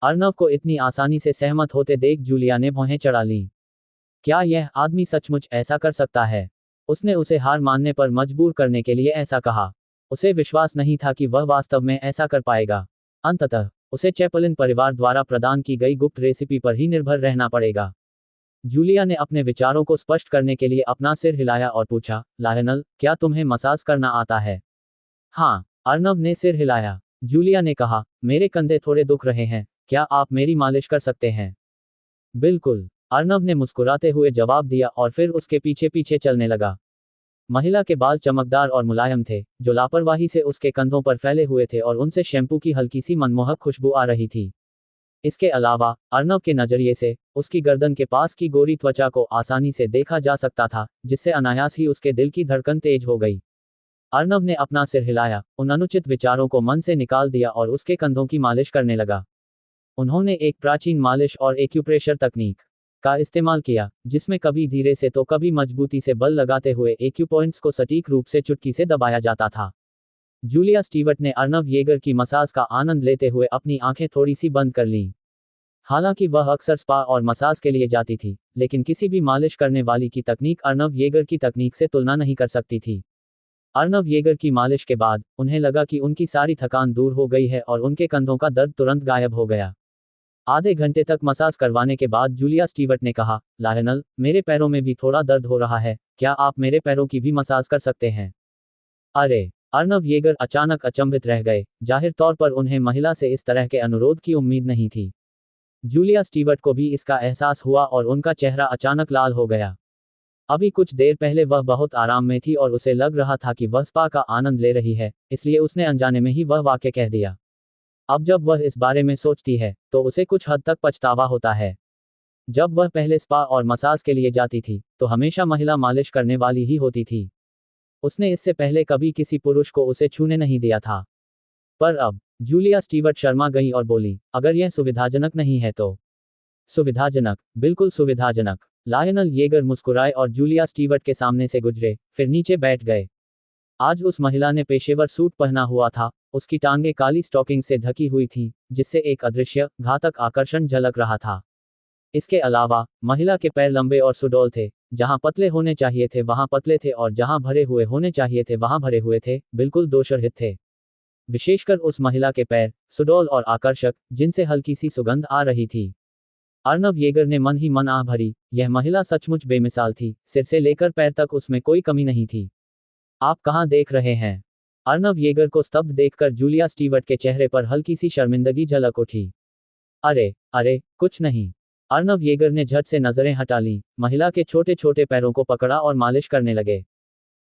अर्नव को इतनी आसानी से सहमत होते देख जूलिया ने भौहें चढ़ा लीं। क्या यह आदमी सचमुच ऐसा कर सकता है? उसने उसे हार मानने पर मजबूर करने के लिए ऐसा कहा। उसे विश्वास नहीं था कि वह वास्तव में ऐसा कर पाएगा। अंततः उसे चैपलिन परिवार द्वारा प्रदान की गई गुप्त रेसिपी पर ही निर्भर रहना पड़ेगा। जूलिया ने अपने विचारों को स्पष्ट करने के लिए अपना सिर हिलाया और पूछा, लायनल, क्या तुम्हें मसाज करना आता है? हाँ, अर्नव ने सिर हिलाया। जूलिया ने कहा, मेरे कंधे थोड़े दुख रहे हैं, क्या आप मेरी मालिश कर सकते हैं? बिल्कुल, अर्नव ने मुस्कुराते हुए जवाब दिया और फिर उसके पीछे पीछे चलने लगा। महिला के बाल चमकदार और मुलायम थे, जो लापरवाही से उसके कंधों पर फैले हुए थे और उनसे शैम्पू की हल्की सी मनमोहक खुशबू आ रही थी। इसके अलावा अर्नव के नजरिए से उसकी गर्दन के पास की गोरी त्वचा को आसानी से देखा जा सकता था, जिससे अनायास ही उसके दिल की धड़कन तेज हो गई। अर्नव ने अपना सिर हिलाया, उन अनुचित विचारों को मन से निकाल दिया और उसके कंधों की मालिश करने लगा। उन्होंने एक प्राचीन मालिश और एक्यूप्रेशर तकनीक का इस्तेमाल किया, जिसमें कभी धीरे से तो कभी मजबूती से बल लगाते हुए एक्यूपॉइंट्स को सटीक रूप से चुटकी से दबाया जाता था। जूलिया स्टीवर्ट ने अर्नव येगर की मसाज का आनंद लेते हुए अपनी आंखें थोड़ी सी बंद कर लीं। हालांकि वह अक्सर स्पा और मसाज के लिए जाती थी, लेकिन किसी भी मालिश करने वाली की तकनीक अर्नव येगर की तकनीक से तुलना नहीं कर सकती थी। अर्नव येगर की मालिश के बाद उन्हें लगा कि उनकी सारी थकान दूर हो गई है और उनके कंधों का दर्द तुरंत गायब हो गया। आधे घंटे तक मसाज करवाने के बाद जूलिया स्टीवर्ट ने कहा, लायनल, मेरे पैरों में भी थोड़ा दर्द हो रहा है, क्या आप मेरे पैरों की भी मसाज कर सकते हैं? अरे! अर्नव येगर अचानक अचंभित रह गए, जाहिर तौर पर उन्हें महिला से इस तरह के अनुरोध की उम्मीद नहीं थी। जूलिया स्टीवर्ट को भी इसका एहसास हुआ और उनका चेहरा अचानक लाल हो गया। अभी कुछ देर पहले वह बहुत आराम में थी और उसे लग रहा था कि वह स्पा का आनंद ले रही है, इसलिए उसने अनजाने में ही वह वाक्य कह दिया। अब जब वह इस बारे में सोचती है, तो उसे कुछ हद तक पछतावा होता है। जब वह पहले स्पा और मसाज के लिए जाती थी, तो हमेशा महिला मालिश करने वाली ही होती थी। उसने इससे पहले कभी किसी पुरुष को उसे छूने नहीं दिया था। पर अब जूलिया स्टीवर्ट शर्मा गई और बोली, अगर यह सुविधाजनक नहीं है तो? सुविधाजनक, बिल्कुल सुविधाजनक। लायनल येगर मुस्कुराए और जूलिया स्टीवर्ट के सामने से गुजरे, फिर नीचे बैठ गए। आज उस महिला ने पेशेवर सूट पहना हुआ था, उसकी टांगें काली स्टॉकिंग से ढकी हुई थीं, जिससे एक अदृश्य, घातक आकर्षण झलक रहा था। इसके अलावा महिला के पैर लंबे और सुडौल थे, जहां पतले होने चाहिए थे वहां पतले थे और जहां भरे हुए होने चाहिए थे वहां भरे हुए थे, बिल्कुल दोषरहित थे। विशेषकर उस महिला के पैर, सुडौल और आकर्षक, जिनसे हल्की सी सुगंध आ रही थी। अर्नव येगर ने मन ही मन आह भरी, यह महिला सचमुच बेमिसाल थी, सिर से लेकर पैर तक उसमें कोई कमी नहीं थी। आप कहाँ देख रहे हैं? अर्नव येगर को स्तब्ध देखकर जूलिया स्टीवर्ट के चेहरे पर हल्की सी शर्मिंदगी झलक उठी। अरे अरे कुछ नहीं। अर्नव येगर ने झट से नजरें हटा लीं, महिला के छोटे छोटे पैरों को पकड़ा और मालिश करने लगे।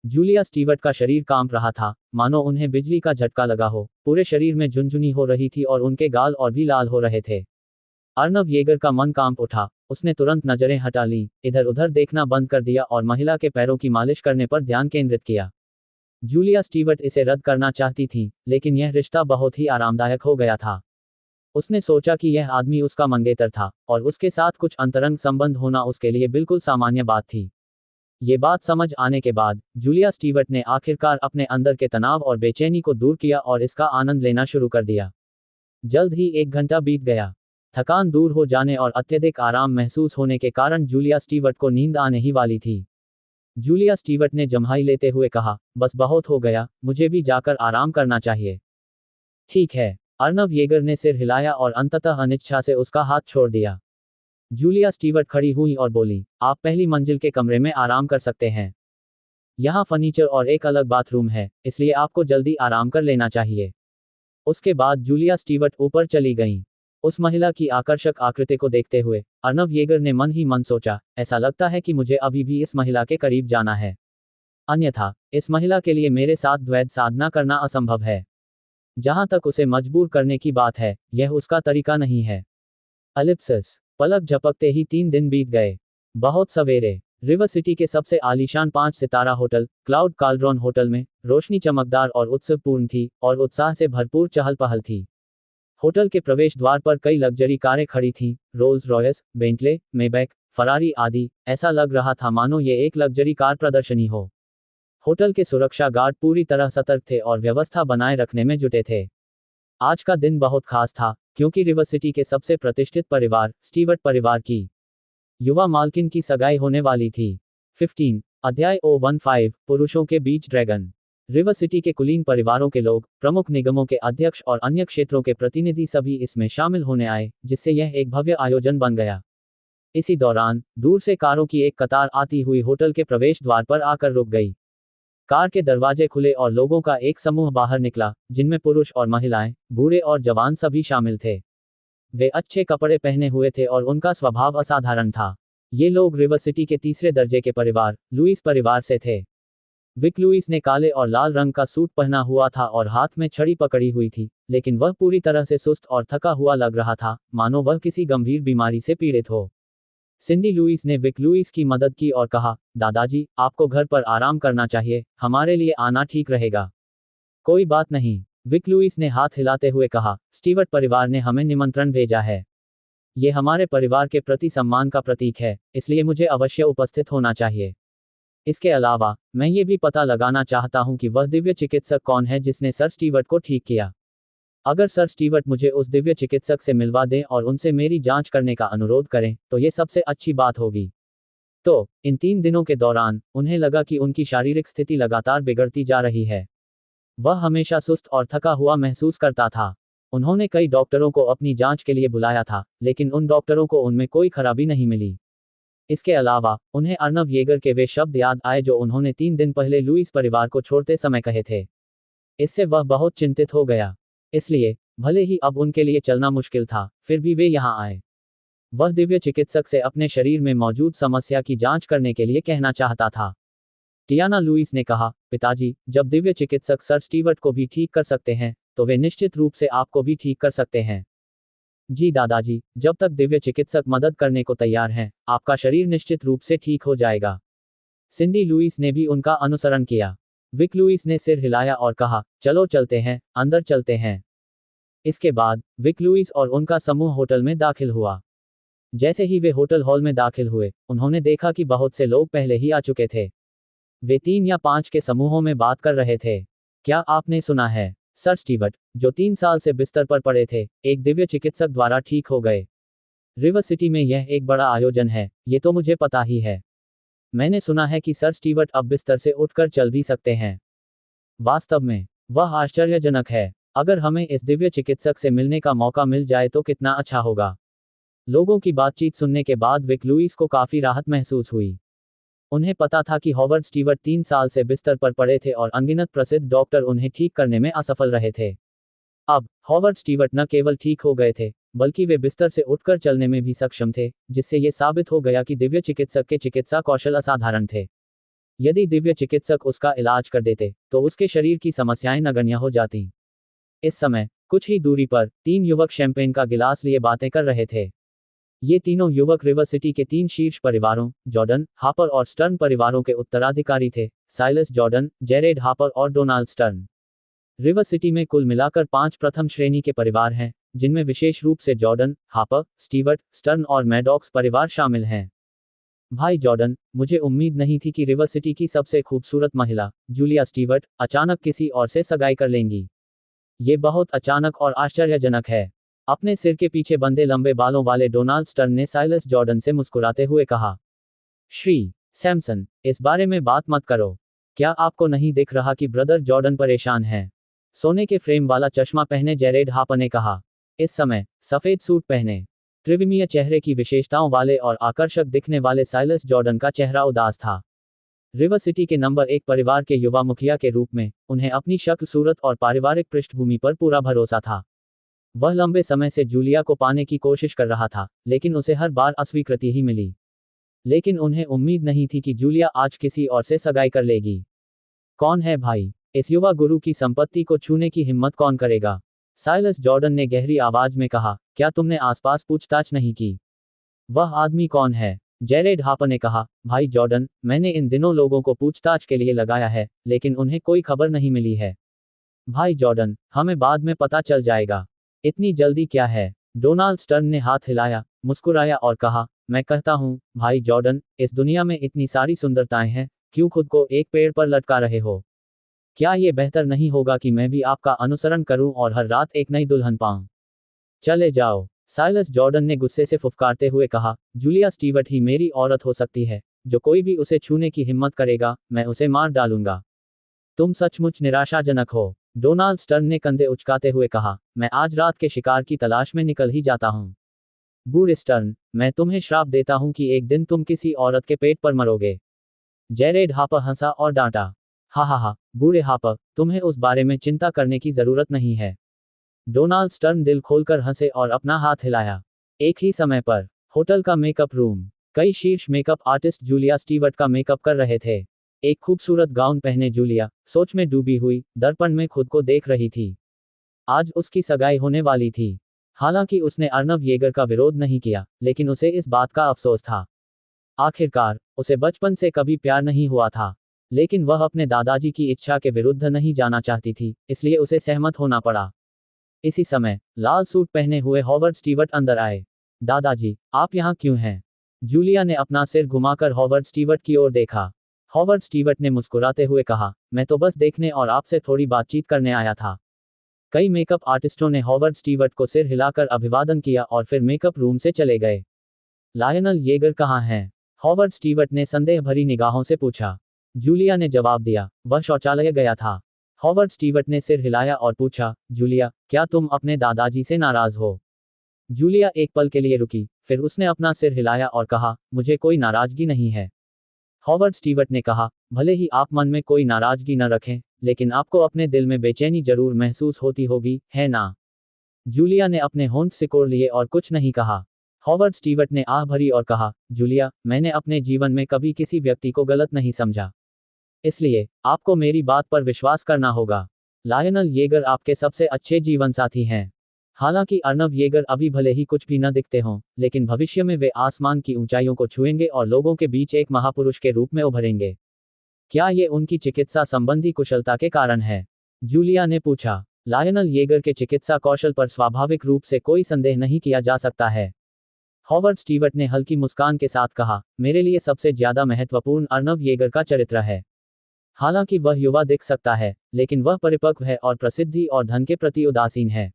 जूलिया स्टीवर्ट का शरीर कांप रहा था, मानो उन्हें बिजली का झटका लगा हो, पूरे शरीर में झुनझुनी हो रही थी और उनके गाल और भी लाल हो रहे थे। अर्नव येगर का मन कांप उठा, उसने तुरंत नजरें हटा लीं, इधर उधर देखना बंद कर दिया और महिला के पैरों की मालिश करने पर ध्यान केंद्रित किया। जूलिया स्टीवर्ट इसे रद्द करना चाहती थी, लेकिन यह रिश्ता बहुत ही आरामदायक हो गया था। उसने सोचा कि यह आदमी उसका मंगेतर था, और उसके साथ कुछ अंतरंग संबंध होना उसके लिए बिल्कुल सामान्य बात थी। ये बात समझ आने के बाद जूलिया स्टीवर्ट ने आखिरकार अपने अंदर के तनाव और बेचैनी को दूर किया और इसका आनंद लेना शुरू कर दिया। जल्द ही 1 घंटा बीत गया। थकान दूर हो जाने और अत्यधिक आराम महसूस होने के कारण जूलिया स्टीवर्ट को नींद आने ही वाली थी। जूलिया स्टीवर्ट ने जम्हाई लेते हुए कहा, बस बहुत हो गया, मुझे भी जाकर आराम करना चाहिए। ठीक है। अर्नव येगर ने सिर हिलाया और अंततः अनिच्छा से उसका हाथ छोड़ दिया। जूलिया स्टीवर्ट खड़ी हुई और बोली, आप पहली मंजिल के कमरे में आराम कर सकते हैं। यहाँ फर्नीचर और एक अलग बाथरूम है, इसलिए आपको जल्दी आराम कर लेना चाहिए। उसके बाद जूलिया स्टीवर्ट ऊपर चली गईं। उस महिला की आकर्षक आकृति को देखते हुए अर्नव येगर ने मन ही मन सोचा, ऐसा लगता है कि मुझे अभी भी इस महिला के करीब जाना है, अन्यथा इस महिला के लिए मेरे साथ द्वैध साधना करना असंभव है। जहां तक उसे मजबूर करने की बात है, यह उसका तरीका नहीं है। एलिप्सिस। पलक झपकते ही 3 दिन बीत गए। बहुत सवेरे रिवर सिटी के सबसे आलीशान 5 सितारा होटल क्लाउड काल्ड्रॉन होटल में रोशनी चमकदार और उत्सवपूर्ण थी और उत्साह से भरपूर चहल पहल थी। होटल के प्रवेश द्वार पर कई लग्जरी कारें खड़ी थीं, Rolls Royce, Bentley, Maybach, Ferrari आदि। ऐसा लग रहा था मानो ये एक लग्जरी कार प्रदर्शनी हो। होटल के सुरक्षा गार्ड पूरी तरह सतर्क थे और व्यवस्था बनाए रखने में जुटे थे। आज का दिन बहुत खास था, क्योंकि रिवर सिटी के सबसे प्रतिष्ठित परिवार स्टीवर्ट परिवार की युवा मालकिन की सगाई होने वाली थी। 15 अध्याय 015 पुरुषों के बीच ड्रैगन। रिवर सिटी के कुलीन परिवारों के लोग, प्रमुख निगमों के अध्यक्ष और अन्य क्षेत्रों के प्रतिनिधि सभी इसमें शामिल होने आए, जिससे यह एक भव्य आयोजन बन गया। इसी दौरान दूर से कारों की एक कतार आती हुई होटल के प्रवेश द्वार पर आकर रुक गई। कार के दरवाजे खुले और लोगों का एक समूह बाहर निकला, जिनमें पुरुष और महिलाएं, बूढ़े और जवान सभी शामिल थे। वे अच्छे कपड़े पहने हुए थे और उनका स्वभाव असाधारण था। ये लोग रिवर सिटी के तीसरे दर्जे के परिवार लुइस परिवार से थे। विक लुइस ने काले और लाल रंग का सूट पहना हुआ था और हाथ में छड़ी पकड़ी हुई थी, लेकिन वह पूरी तरह से सुस्त और थका हुआ लग रहा था, मानो वह किसी गंभीर बीमारी से पीड़ित हो। सिंडी लुइस ने विक लुइस की मदद की और कहा, दादाजी, आपको घर पर आराम करना चाहिए, हमारे लिए आना ठीक रहेगा। कोई बात नहीं, विक लुइस ने हाथ हिलाते हुए कहा, स्टीवर्ट परिवार ने हमें निमंत्रण भेजा है। ये हमारे परिवार के प्रति सम्मान का प्रतीक है, इसलिए मुझे अवश्य उपस्थित होना चाहिए। इसके अलावा मैं ये भी पता लगाना चाहता हूं कि वह दिव्य चिकित्सक कौन है जिसने सर स्टीवर्ट को ठीक किया। अगर सर स्टीवर्ट मुझे उस दिव्य चिकित्सक से मिलवा दें और उनसे मेरी जांच करने का अनुरोध करें, तो ये सबसे अच्छी बात होगी। तो इन 3 दिनों के दौरान उन्हें लगा कि उनकी शारीरिक स्थिति लगातार बिगड़ती जा रही है। वह हमेशा सुस्त और थका हुआ महसूस करता था। उन्होंने कई डॉक्टरों को अपनी जांच के लिए बुलाया था, लेकिन उन डॉक्टरों को उनमें कोई खराबी नहीं मिली। इसके अलावा उन्हें अर्नव येगर के वे शब्द याद आए जो उन्होंने 3 दिन पहले लुइस परिवार को छोड़ते समय कहे थे। इससे वह बहुत चिंतित हो गया। इसलिए भले ही अब उनके लिए चलना मुश्किल था, फिर भी वे यहाँ आए। वह दिव्य चिकित्सक से अपने शरीर में मौजूद समस्या की जांच करने के लिए कहना चाहता था। टियाना लुइस ने कहा, पिताजी, जब दिव्य चिकित्सक सर स्टीवर्ट को भी ठीक कर सकते हैं, तो वे निश्चित रूप से आपको भी ठीक कर सकते हैं। जी दादाजी, जब तक दिव्य चिकित्सक मदद करने को तैयार हैं, आपका शरीर निश्चित रूप से ठीक हो जाएगा। सिंडी लुइस ने भी उनका अनुसरण किया। विक लुइस ने सिर हिलाया और कहा, चलो चलते हैं, अंदर चलते हैं। इसके बाद विक लुइस और उनका समूह होटल में दाखिल हुआ। जैसे ही वे होटल हॉल में दाखिल हुए, उन्होंने देखा कि बहुत से लोग पहले ही आ चुके थे। वे 3 या 5 के समूहों में बात कर रहे थे। क्या आपने सुना है? सर स्टीवर्ट, जो 3 साल से बिस्तर पर पड़े थे, एक दिव्य चिकित्सक द्वारा ठीक हो गए। रिवर सिटी में यह एक बड़ा आयोजन है, ये तो मुझे पता ही है। मैंने सुना है कि सर स्टीवर्ट अब बिस्तर से उठकर चल भी सकते हैं। वास्तव में वह आश्चर्यजनक है। अगर हमें इस दिव्य चिकित्सक से मिलने का मौका मिल जाए तो कितना अच्छा होगा। लोगों की बातचीत सुनने के बाद विक लुइस को काफी राहत महसूस हुई। उन्हें पता था कि हॉवर्ड स्टीवर्ट 3 साल से बिस्तर पर पड़े थे और अनगिनत प्रसिद्ध डॉक्टर उन्हें ठीक करने में असफल रहे थे। अब हॉवर्ड स्टीवर्ट न केवल ठीक हो गए थे, बल्कि वे बिस्तर से उठकर चलने में भी सक्षम थे, जिससे ये साबित हो गया कि दिव्य चिकित्सक के चिकित्सा कौशल असाधारण थे। यदि दिव्य चिकित्सक उसका इलाज कर देते, तो उसके शरीर की समस्याएं नगण्य हो जाती। इस समय कुछ ही दूरी पर 3 युवक शैंपेन का गिलास लिए बातें कर रहे थे। ये तीनों युवक रिवर सिटी के 3 शीर्ष परिवारों, जॉर्डन, हापर और स्टर्न परिवारों के उत्तराधिकारी थे, साइलस जॉर्डन, जेरेड हापर और डोनाल्ड स्टर्न। रिवर सिटी में कुल मिलाकर 5 प्रथम श्रेणी के परिवार हैं, जिनमें विशेष रूप से जॉर्डन, हापर, स्टीवर्ट, स्टर्न और मैडॉक्स परिवार शामिल हैं। भाई जॉर्डन, मुझे उम्मीद नहीं थी कि रिवर सिटी की सबसे खूबसूरत महिला, जूलिया स्टीवर्ट, अचानक किसी और से सगाई कर लेंगी। ये बहुत अचानक और आश्चर्यजनक है। अपने सिर के पीछे बंधे लंबे बालों वाले डोनाल्ड स्टर्न ने साइलस जॉर्डन से मुस्कुराते हुए कहा। श्री सैमसन, इस बारे में बात मत करो। क्या आपको नहीं दिख रहा कि ब्रदर जॉर्डन परेशान है? सोने के फ्रेम वाला चश्मा पहने जेरेड हापर ने कहा। इस समय सफेद सूट पहने, त्रिविमीय चेहरे की विशेषताओं वाले और आकर्षक दिखने वाले साइलस जॉर्डन का चेहरा उदास था। रिवर सिटी के नंबर 1 परिवार के युवा मुखिया के रूप में उन्हें अपनी शक्ल सूरत और पारिवारिक पृष्ठभूमि पर पूरा भरोसा था। वह लंबे समय से जूलिया को पाने की कोशिश कर रहा था, लेकिन उसे हर बार अस्वीकृति ही मिली। लेकिन उन्हें उम्मीद नहीं थी कि जूलिया आज किसी और से सगाई कर लेगी। कौन है भाई? इस युवा गुरु की संपत्ति को छूने की हिम्मत कौन करेगा? साइलस जॉर्डन ने गहरी आवाज में कहा। क्या तुमने आसपास पूछताछ नहीं की? वह आदमी कौन है? जेरेड हापर ने कहा। भाई जॉर्डन, मैंने इन दिनों लोगों को पूछताछ के लिए लगाया है, लेकिन उन्हें कोई खबर नहीं मिली है। भाई जॉर्डन, हमें बाद में पता चल जाएगा। इतनी जल्दी क्या है? डोनाल्ड स्टर्न ने हाथ हिलाया, मुस्कुराया और कहा, मैं कहता हूँ, भाई जॉर्डन, इस दुनिया में इतनी सारी सुंदरताएं हैं, क्यों खुद को एक पेड़ पर लटका रहे हो? क्या ये बेहतर नहीं होगा कि मैं भी आपका अनुसरण करूं और हर रात एक नई दुल्हन पाऊं? चले जाओ, साइलस जॉर्डन ने गुस्से से फुफकारते हुए कहा। जूलिया स्टीवर्ट ही मेरी औरत हो सकती है। जो कोई भी उसे छूने की हिम्मत करेगा, मैं उसे मार डालूंगा। तुम सचमुच निराशाजनक हो, डोनाल्ड स्टर्न ने कंधे उचकाते हुए कहा। मैं आज रात के शिकार की तलाश में निकल ही जाता हूं। बूढ़े स्टर्न, मैं तुम्हें श्राप देता हूं कि एक दिन तुम किसी औरत के पेट पर मरोगे। जेरेड हापर हंसा और डांटा। हा, बूढ़े हापर, तुम्हें उस बारे में चिंता करने की जरूरत नहीं है। डोनाल्ड स्टर्न दिल खोलकर हंसे और अपना हाथ हिलाया। एक ही समय पर होटल का मेकअप रूम, कई शीर्ष मेकअप आर्टिस्ट जूलिया स्टीवर्ट का मेकअप कर रहे थे। एक खूबसूरत गाउन पहने जूलिया सोच में डूबी हुई दर्पण में खुद को देख रही थी। आज उसकी सगाई होने वाली थी। हालांकि उसने अर्नव येगर का विरोध नहीं किया, लेकिन उसे इस बात का अफसोस था। आखिरकार उसे बचपन से कभी प्यार नहीं हुआ था, लेकिन वह अपने दादाजी की इच्छा के विरुद्ध नहीं जाना चाहती थी, इसलिए उसे सहमत होना पड़ा। इसी समय लाल सूट पहने हुए हॉवर्ड स्टीवर्ट अंदर आए। दादाजी, आप यहाँ क्यों हैं? जूलिया ने अपना सिर घुमाकर हॉवर्ड स्टीवर्ट की ओर देखा। हॉवर्ड स्टीवर्ट ने मुस्कुराते हुए कहा, मैं तो बस देखने और आपसे थोड़ी बातचीत करने आया था। कई मेकअप आर्टिस्टों ने हॉवर्ड स्टीवर्ट को सिर हिलाकर अभिवादन किया और फिर मेकअप रूम से चले गए। लायनल येगर कहाँ हैं? हॉवर्ड स्टीवर्ट ने संदेह भरी निगाहों से पूछा। जूलिया ने जवाब दिया, वह शौचालय गया था। हॉवर्ड स्टीवर्ट ने सिर हिलाया और पूछा, जूलिया, क्या तुम अपने दादाजी से नाराज हो? जूलिया एक पल के लिए रुकी, फिर उसने अपना सिर हिलाया और कहा, मुझे कोई नाराजगी नहीं है। हॉवर्ड स्टीवर्ट ने कहा, भले ही आप मन में कोई नाराजगी न रखें, लेकिन आपको अपने दिल में बेचैनी जरूर महसूस होती होगी, है ना? जूलिया ने अपने होंठ सिकोड़ लिए और कुछ नहीं कहा। हॉवर्ड स्टीवर्ट ने आह भरी और कहा, जूलिया, मैंने अपने जीवन में कभी किसी व्यक्ति को गलत नहीं समझा। इसलिए आपको मेरी बात पर विश्वास करना होगा। लायनल येगर आपके सबसे अच्छे जीवन साथी हैं। हालांकि अर्नव येगर अभी भले ही कुछ भी न दिखते हों, लेकिन भविष्य में वे आसमान की ऊंचाइयों को छुएंगे और लोगों के बीच एक महापुरुष के रूप में उभरेंगे। क्या ये उनकी चिकित्सा संबंधी कुशलता के कारण है? जूलिया ने पूछा। लायनल येगर के चिकित्सा कौशल पर स्वाभाविक रूप से कोई संदेह नहीं किया जा सकता है। हॉवर्ड स्टीवर्ट ने हल्की मुस्कान के साथ कहा, मेरे लिए सबसे ज्यादा महत्वपूर्ण अर्नव येगर का चरित्र है। हालांकि वह युवा दिख सकता है, लेकिन वह परिपक्व है और प्रसिद्धि और धन के प्रति उदासीन है।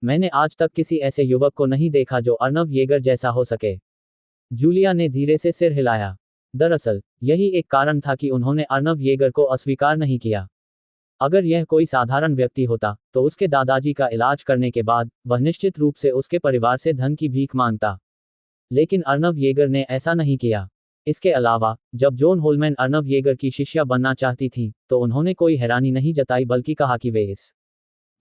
मैंने आज तक किसी ऐसे युवक को नहीं देखा जो अर्नव येगर जैसा हो सके। जूलिया ने धीरे से सिर हिलाया। दरअसल यही एक कारण था कि उन्होंने अर्नव येगर को अस्वीकार नहीं किया। अगर यह कोई साधारण व्यक्ति होता, तो उसके दादाजी का इलाज करने के बाद वह निश्चित रूप से उसके परिवार से धन की भीख मांगता। लेकिन अर्नव येगर ने ऐसा नहीं किया। इसके अलावा जब जॉन होलमैन अर्नव येगर की शिष्या बनना चाहती थी तो उन्होंने कोई हैरानी नहीं जताई बल्कि कहा कि वे इस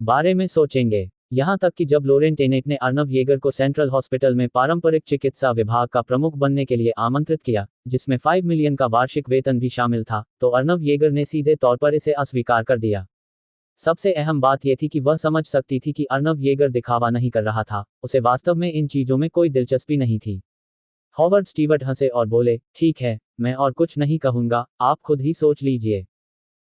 बारे में सोचेंगे। यहां तक कि जब लोरेन टेनेट ने अर्नव येगर को सेंट्रल हॉस्पिटल में पारंपरिक चिकित्सा विभाग का प्रमुख बनने के लिए आमंत्रित किया, जिसमें 5 मिलियन का वार्षिक वेतन भी शामिल था, तो अर्नव येगर ने सीधे तौर पर इसे अस्वीकार कर दिया। सबसे अहम बात यह थी कि वह समझ सकती थी कि अर्नव येगर दिखावा नहीं कर रहा था, उसे वास्तव में इन चीजों में कोई दिलचस्पी नहीं थी। हॉवर्ड स्टीवर्ट हंसे और बोले, ठीक है, मैं और कुछ नहीं कहूंगा, आप खुद ही सोच लीजिए।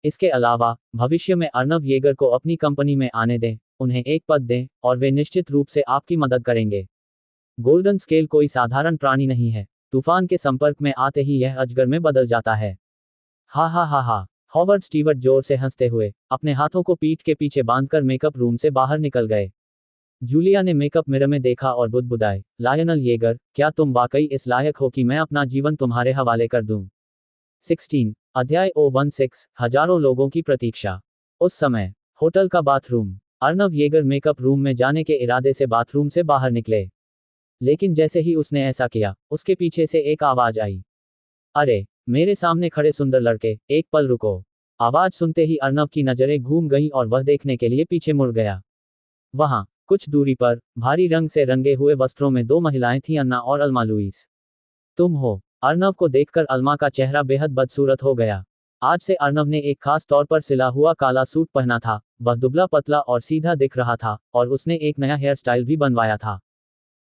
इसके अलावा भविष्य में अर्नव येगर को अपनी कंपनी में आने दें, उन्हें एक पद दें, और वे निश्चित रूप से आपकी मदद करेंगे। गोल्डन स्केल कोई साधारण प्राणी नहीं है, तूफान के संपर्क में आते ही यह अजगर में बदल जाता है। हा हा हा हा। हॉवर्ड स्टीवर्ट जोर से हंसते हुए अपने हाथों को पीठ के पीछे बांधकर मेकअप रूम से बाहर निकल गए। जूलिया ने मेकअप मिरर में देखा और बुदबुदाए, लायनल येगर, क्या तुम वाकई इस लायक हो कि मैं अपना जीवन तुम्हारे हवाले कर दूं? 16 अध्याय 016 हजारों लोगों की प्रतीक्षा। उस समय होटल का bathroom. Arnav Yeager makeup room में जाने के इरादे से बाथरूम से बाहर निकले, लेकिन जैसे ही उसने ऐसा किया उसके पीछे से एक आवाज आई, अरे मेरे सामने खड़े सुंदर लड़के, एक पल रुको। आवाज सुनते ही अर्नव की नजरें घूम गईं और वह देखने के लिए पीछे मुड़ गया। वहां कुछ दूरी पर भारी रंग से रंगे हुए वस्त्रों में दो महिलाएं थीं, अन्ना और अल्मा लुइस। तुम हो? अर्नव को देखकर अल्मा का चेहरा बेहद बदसूरत हो गया। आज से अर्नव ने एक खास तौर पर सिला हुआ काला सूट पहना था, वह दुबला पतला और सीधा दिख रहा था, और उसने एक नया हेयर स्टाइल भी बनवाया था।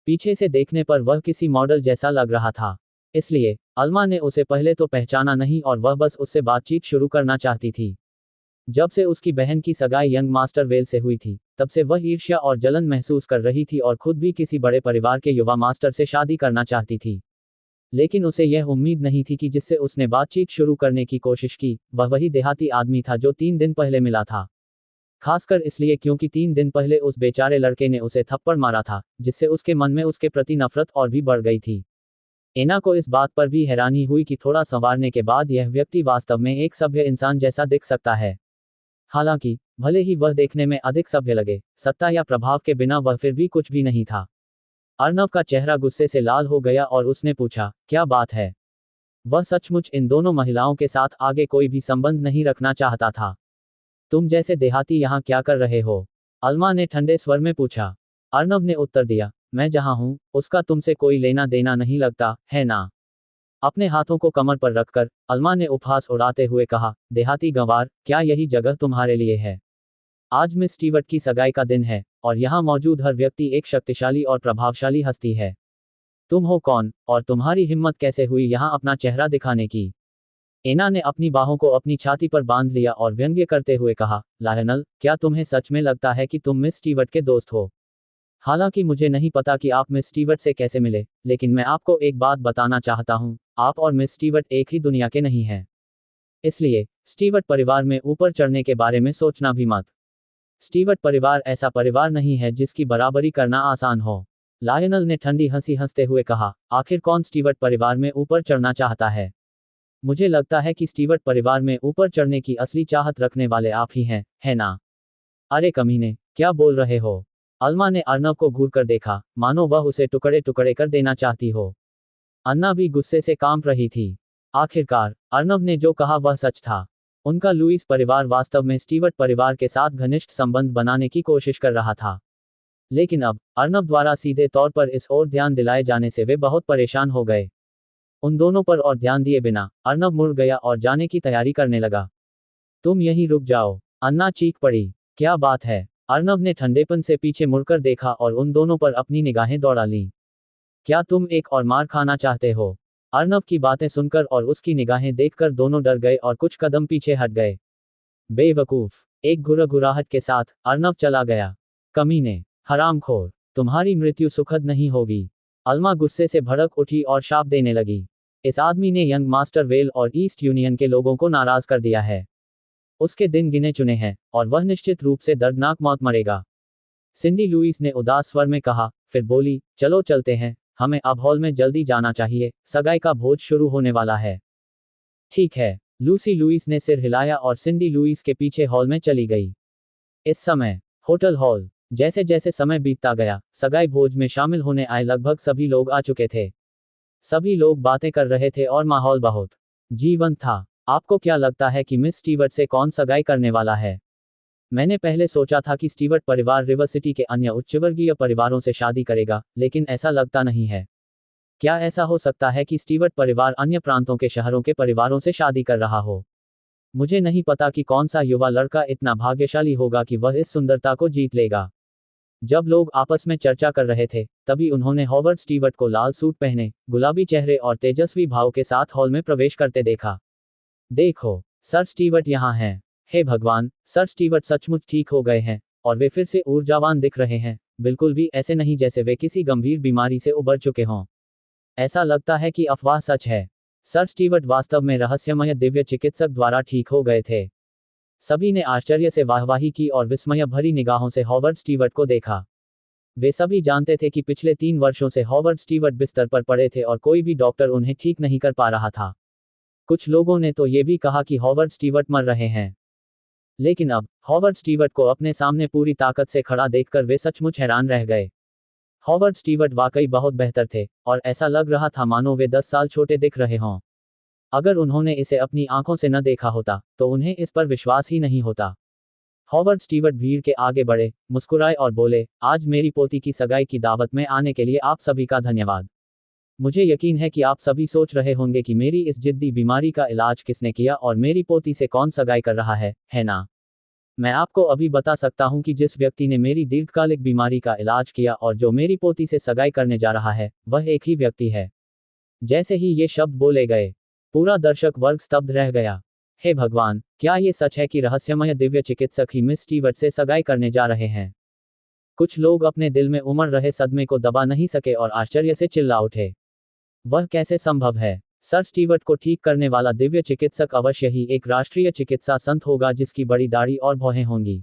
पीछे से देखने पर वह किसी मॉडल जैसा लग रहा था, इसलिए अल्मा ने उसे पहले तो पहचाना नहीं और वह बस उससे बातचीत शुरू करना चाहती थी। जब से उसकी बहन की सगाई यंग मास्टर वेल से हुई थी, तब से वह ईर्ष्या और जलन महसूस कर रही थी और खुद भी किसी बड़े परिवार के युवा मास्टर से शादी करना चाहती थी। लेकिन उसे यह उम्मीद नहीं थी कि जिससे उसने बातचीत शुरू करने की कोशिश की, वह वही देहाती आदमी था जो 3 दिन पहले मिला था। खासकर इसलिए क्योंकि 3 दिन पहले उस बेचारे लड़के ने उसे थप्पड़ मारा था, जिससे उसके मन में उसके प्रति नफरत और भी बढ़ गई थी। एना को इस बात पर भी हैरानी हुई कि थोड़ा संवारने के बाद यह व्यक्ति वास्तव में एक सभ्य इंसान जैसा दिख सकता है। हालांकि भले ही वह देखने में अधिक सभ्य लगे, सत्ता या प्रभाव के बिना वह फिर भी कुछ भी नहीं था। अर्नव का चेहरा गुस्से से लाल हो गया और उसने पूछा, क्या बात है? वह सचमुच इन दोनों महिलाओं के साथ आगे कोई भी संबंध नहीं रखना चाहता था। तुम जैसे देहाती यहाँ क्या कर रहे हो? अल्मा ने ठंडे स्वर में पूछा। अर्नव ने उत्तर दिया, मैं जहाँ हूँ उसका तुमसे कोई लेना देना नहीं लगता, है ना? अपने हाथों को कमर पर रखकर अल्मा ने उपहास उड़ाते हुए कहा, देहाती गंवार, क्या यही जगह तुम्हारे लिए है? आज मिस स्टीवर्ट की सगाई का दिन है, और यहाँ मौजूद हर व्यक्ति एक शक्तिशाली और प्रभावशाली हस्ती है। तुम हो कौन, और तुम्हारी हिम्मत कैसे हुई यहाँ अपना चेहरा दिखाने की? एना ने अपनी बाहों को अपनी छाती पर बांध लिया और व्यंग्य करते हुए कहा, लायनल, क्या तुम्हें सच में लगता है कि तुम मिस स्टीवर्ट के दोस्त हो? हालांकि मुझे नहीं पता कि आप मिस स्टीवर्ट से कैसे मिले, लेकिन मैं आपको एक बात बताना चाहता हूँ, आप और मिस स्टीवर्ट एक ही दुनिया के नहीं हैं। इसलिए स्टीवर्ट परिवार में ऊपर चढ़ने के बारे में सोचना भी मत। स्टीवर्ट परिवार ऐसा परिवार नहीं है जिसकी बराबरी करना आसान हो। लायनल ने ठंडी हंसी हंसते हुए कहा, आखिर कौन स्टीवर्ट परिवार में ऊपर चढ़ना चाहता है? मुझे लगता है कि स्टीवर्ट परिवार में ऊपर चढ़ने की असली चाहत रखने वाले आप ही हैं, है ना? अरे कमीने, क्या बोल रहे हो? अल्मा ने अर्नव को घूर कर देखा, मानो वह उसे टुकड़े टुकड़े कर देना चाहती हो। अन्ना भी गुस्से से कांप रही थी। आखिरकार अर्नव ने जो कहा वह सच था। उनका लुइस परिवार वास्तव में स्टीवर्ट परिवार के साथ घनिष्ठ संबंध बनाने की कोशिश कर रहा था। लेकिन अब अर्नव द्वारा सीधे तौर पर इस ओर ध्यान दिलाए जाने से वे बहुत परेशान हो गए। उन दोनों पर और ध्यान दिए बिना अर्नव मुड़ गया और जाने की तैयारी करने लगा। तुम यहीं रुक जाओ, अन्ना चीख पड़ी। क्या बात है? अर्नव ने ठंडेपन से पीछे मुड़कर देखा और उन दोनों पर अपनी निगाहें दौड़ा लीं। क्या तुम एक और मार खाना चाहते हो? अर्नव की बातें सुनकर और उसकी निगाहें देखकर दोनों डर गए और कुछ कदम पीछे हट गए। बेवकूफ, एक घुरघुराहट के साथ अर्नव चला गया। कमीने, हरामखोर, तुम्हारी मृत्यु सुखद नहीं होगी। अल्मा गुस्से से भड़क उठी और शाप देने लगी। इस आदमी ने यंग मास्टर वेल और ईस्ट यूनियन के लोगों को नाराज कर दिया है। उसके दिन गिने चुने हैं, और वह निश्चित रूप से दर्दनाक मौत मरेगा। सिंडी लुइस ने उदास स्वर में कहा, फिर बोली, चलो चलते हैं, हमें अब हॉल में जल्दी जाना चाहिए, सगाई का भोज शुरू होने वाला है। ठीक है, लूसी लुइस ने सिर हिलाया और सिंडी लुइस के पीछे हॉल में चली गई। इस समय होटल हॉल। जैसे जैसे समय बीतता गया, सगाई भोज में शामिल होने आए लगभग सभी लोग आ चुके थे। सभी लोग बातें कर रहे थे और माहौल बहुत जीवंत था। आपको क्या लगता है कि मिस स्टीवर्ट से कौन सगाई करने वाला है? मैंने पहले सोचा था कि स्टीवर्ट परिवार रिवर सिटी के अन्य उच्चवर्गीय परिवारों से शादी करेगा, लेकिन ऐसा लगता नहीं है। क्या ऐसा हो सकता है कि स्टीवर्ट परिवार अन्य प्रांतों के शहरों के परिवारों से शादी कर रहा हो? मुझे नहीं पता कि कौन सा युवा लड़का इतना भाग्यशाली होगा कि वह इस सुंदरता को जीत लेगा। जब लोग आपस में चर्चा कर रहे थे, तभी उन्होंने हॉवर्ड स्टीवर्ट को लाल सूट पहने, गुलाबी चेहरे और तेजस्वी भाव के साथ हॉल में प्रवेश करते देखा। देखो, सर स्टीवर्ट यहाँ हैं। हे भगवान, सर स्टीवर्ट सचमुच ठीक हो गए हैं और वे फिर से ऊर्जावान दिख रहे हैं, बिल्कुल भी ऐसे नहीं जैसे वे किसी गंभीर बीमारी से उबर चुके हों। ऐसा लगता है कि अफवाह सच है। सर स्टीवर्ट वास्तव में रहस्यमय दिव्य चिकित्सक द्वारा ठीक हो गए थे। सभी ने आश्चर्य से वाहवाही की और विस्मय भरी निगाहों से हॉवर्ड स्टीवर्ट को देखा। वे सभी जानते थे कि पिछले 3 वर्षों से हॉवर्ड स्टीवर्ट बिस्तर पर पड़े थे और कोई भी डॉक्टर उन्हें ठीक नहीं कर पा रहा था। कुछ लोगों ने तो ये भी कहा कि हॉवर्ड स्टीवर्ट मर रहे हैं। लेकिन अब हॉवर्ड स्टीवर्ट को अपने सामने पूरी ताकत से खड़ा देखकर वे सचमुच हैरान रह गए। हॉवर्ड स्टीवर्ट वाकई बहुत बेहतर थे और ऐसा लग रहा था मानो वे 10 साल छोटे दिख रहे हों। अगर उन्होंने इसे अपनी आंखों से न देखा होता तो उन्हें इस पर विश्वास ही नहीं होता। हॉवर्ड स्टीवर्ट भीड़ के आगे बढ़े, मुस्कुराए और बोले, आज मेरी पोती की सगाई की दावत में आने के लिए आप सभी का धन्यवाद। मुझे यकीन है कि आप सभी सोच रहे होंगे कि मेरी इस जिद्दी बीमारी का इलाज किसने किया और मेरी पोती से कौन सगाई कर रहा है ना? मैं आपको अभी बता सकता हूं कि जिस व्यक्ति ने मेरी दीर्घकालिक बीमारी का इलाज किया और जो मेरी पोती से सगाई करने जा रहा है, वह एक ही व्यक्ति है। जैसे ही ये शब्द बोले गए, पूरा दर्शक वर्ग स्तब्ध रह गया। हे भगवान, क्या ये सच है कि रहस्यमय दिव्य चिकित्सक ही मिस स्टीवर्ट से सगाई करने जा रहे हैं? कुछ लोग अपने दिल में उमड़ रहे सदमे को दबा नहीं सके और आश्चर्य से चिल्ला उठे। वह कैसे संभव है? सर स्टीवर्ट को ठीक करने वाला दिव्य चिकित्सक अवश्य ही एक राष्ट्रीय चिकित्सा संत होगा जिसकी बड़ी दाढ़ी और भौहें होंगी।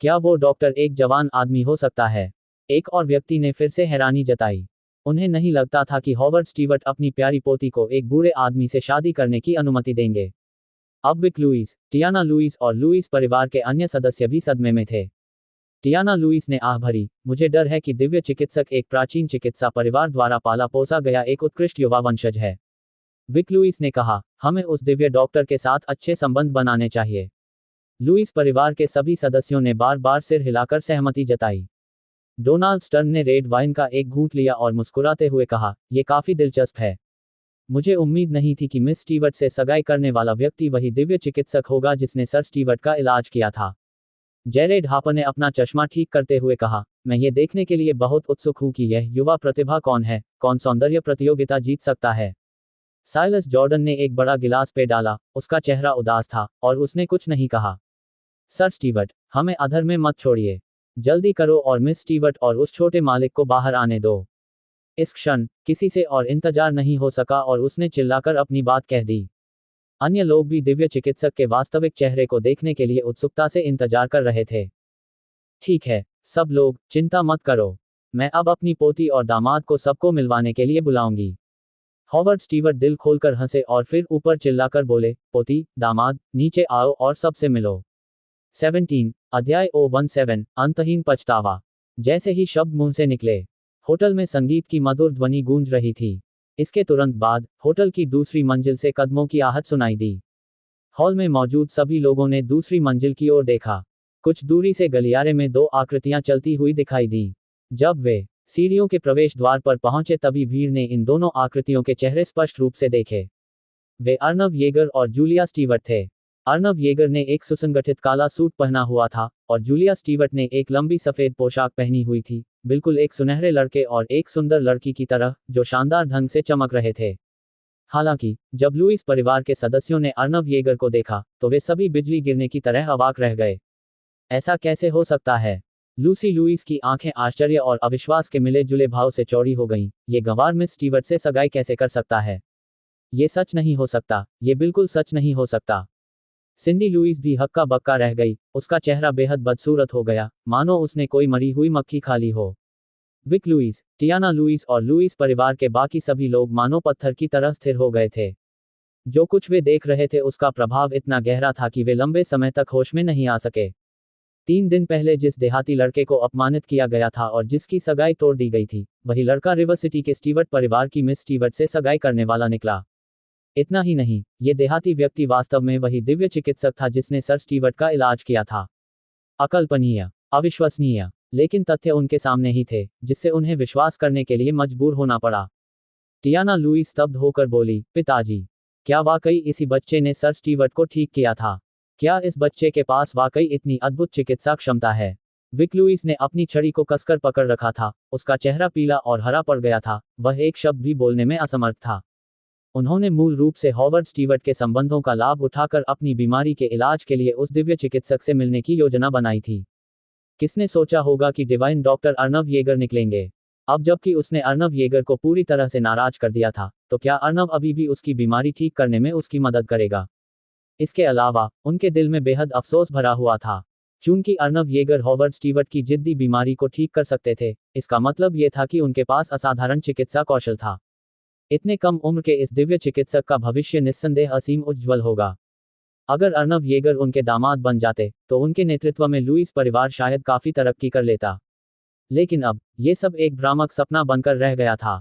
क्या वो डॉक्टर एक जवान आदमी हो सकता है? एक और व्यक्ति ने फिर से हैरानी जताई। उन्हें नहीं लगता था कि हॉवर्ड स्टीवर्ट अपनी प्यारी पोती को एक बूढ़े आदमी से शादी करने की अनुमति देंगे। अब विक लुइस, टियाना लुइस और लुइस परिवार के अन्य सदस्य भी सदमे में थे। टियाना लुइस ने आह भरी, मुझे डर है कि दिव्य चिकित्सक एक प्राचीन चिकित्सा परिवार द्वारा पाला पोसा गया एक उत्कृष्ट युवा वंशज है। विक लुइस ने कहा, हमें उस दिव्य डॉक्टर के साथ अच्छे संबंध बनाने चाहिए। लुइस परिवार के सभी सदस्यों ने बार बार सिर हिलाकर सहमति जताई। डोनाल्ड स्टर्न ने रेड वाइन का एक घूंट लिया और मुस्कुराते हुए कहा, यह काफी दिलचस्प है। मुझे उम्मीद नहीं थी कि मिस स्टीवर्ट से सगाई करने वाला व्यक्ति वही दिव्य चिकित्सक होगा जिसने सर स्टीवर्ट का इलाज किया था। जेरेड हापर ने अपना चश्मा ठीक करते हुए कहा, मैं ये देखने के लिए बहुत उत्सुक हूं कि यह युवा प्रतिभा कौन है, कौन सौंदर्य प्रतियोगिता जीत सकता है। साइलस जॉर्डन ने एक बड़ा गिलास पे डाला, उसका चेहरा उदास था और उसने कुछ नहीं कहा। सर स्टीवर्ट, हमें अधर में मत छोड़िए। जल्दी करो और मिस स्टीवर्ट और उस छोटे मालिक को बाहर आने दो। इस क्षण किसी से और इंतजार नहीं हो सका और उसने चिल्लाकर अपनी बात कह दी। अन्य लोग भी दिव्य चिकित्सक के वास्तविक चेहरे को देखने के लिए उत्सुकता से इंतजार कर रहे थे। ठीक है, सब लोग, चिंता मत करो। मैं अब अपनी पोती और दामाद को सबको मिलवाने के लिए बुलाऊंगी। हॉवर्ड स्टीवर्ट दिल खोलकर हंसे और फिर ऊपर चिल्लाकर बोले, पोती, दामाद, नीचे आओ और सबसे मिलो। 17 अध्याय 017 अंतहीन पछतावा। जैसे ही शब्द मुंह से निकले, होटल में संगीत की मधुर ध्वनि गूंज रही थी। इसके तुरंत बाद होटल की दूसरी मंजिल से कदमों की आहट सुनाई दी। हॉल में मौजूद सभी लोगों ने दूसरी मंजिल की ओर देखा। कुछ दूरी से गलियारे में 2 आकृतियां चलती हुई दिखाई दी। जब वे सीढ़ियों के प्रवेश द्वार पर पहुंचे तभी भीड़ ने इन दोनों आकृतियों के चेहरे स्पष्ट रूप से देखे। वे अर्नव येगर और जूलिया स्टीवर्ट थे। अर्नव येगर ने एक सुसंगठित काला सूट पहना हुआ था और जूलिया स्टीवर्ट ने एक लंबी सफेद पोशाक पहनी हुई थी, बिल्कुल एक सुनहरे लड़के और एक सुंदर लड़की की तरह, जो शानदार ढंग से चमक रहे थे। हालांकि जब लुइस परिवार के सदस्यों ने अर्नव येगर को देखा तो वे सभी बिजली गिरने की तरह अवाक रह गए। ऐसा कैसे हो सकता है? लूसी लुइस की आंखें आश्चर्य और अविश्वास के मिले जुले भाव से चौड़ी हो गईं। ये गंवार मिस स्टीवर्ट से सगाई कैसे कर सकता है? ये सच नहीं हो सकता, ये बिल्कुल सच नहीं हो सकता। सिंडी लुइस भी हक्का बक्का रह गई, उसका चेहरा बेहद बदसूरत हो गया, मानो उसने कोई मरी हुई मक्खी खा ली हो। विक लुइस, टियाना लुइस और लुइस परिवार के बाकी सभी लोग मानो पत्थर की तरह स्थिर हो गए थे। जो कुछ वे देख रहे थे उसका प्रभाव इतना गहरा था कि वे लंबे समय तक होश में नहीं आ सके। 3 दिन पहले जिस देहाती लड़के को अपमानित किया गया था और जिसकी सगाई तोड़ दी गई थी, वही लड़का रिवर सिटी के स्टीवर्ट परिवार की मिस स्टीवर्ट से सगाई करने वाला निकला। इतना ही नहीं, ये देहाती व्यक्ति वास्तव में वही दिव्य चिकित्सक था जिसने सर स्टीवर्ट का इलाज किया था। अकल्पनीय, अविश्वसनीय, लेकिन तथ्य उनके सामने ही थे, जिससे उन्हें विश्वास करने के लिए मजबूर होना पड़ा। टियाना लुईस स्तब्ध होकर बोली, पिताजी, क्या वाकई इसी बच्चे ने सर स्टीवर्ट को ठीक किया था? क्या इस बच्चे के पास वाकई इतनी अद्भुत चिकित्सा क्षमता है? विक लुईस ने अपनी छड़ी को कसकर पकड़ रखा था, उसका चेहरा पीला और हरा पड़ गया था, वह एक शब्द भी बोलने में असमर्थ था। उन्होंने मूल रूप से हॉवर्ड स्टीवर्ट के संबंधों का लाभ उठाकर अपनी बीमारी के इलाज के लिए उस दिव्य चिकित्सक से मिलने की योजना बनाई थी। किसने सोचा होगा कि डिवाइन डॉक्टर अर्नव येगर निकलेंगे? अब जबकि उसने अर्नव येगर को पूरी तरह से नाराज कर दिया था, तो क्या अर्नव अभी भी उसकी बीमारी ठीक करने में उसकी मदद करेगा? इसके अलावा, उनके दिल में बेहद अफसोस भरा हुआ था। चूंकि अर्नव येगर हॉवर्ड स्टीवर्ट की जिद्दी बीमारी को ठीक कर सकते थे, इसका मतलब ये था कि उनके पास असाधारण चिकित्सा कौशल था। इतने कम उम्र के इस दिव्य चिकित्सक का भविष्य निस्संदेह असीम उज्ज्वल होगा। अगर अर्नव येगर उनके दामाद बन जाते, तो उनके नेतृत्व में लुईस परिवार शायद काफी तरक्की कर लेता। लेकिन अब, ये सब एक भ्रामक सपना बनकर रह गया था।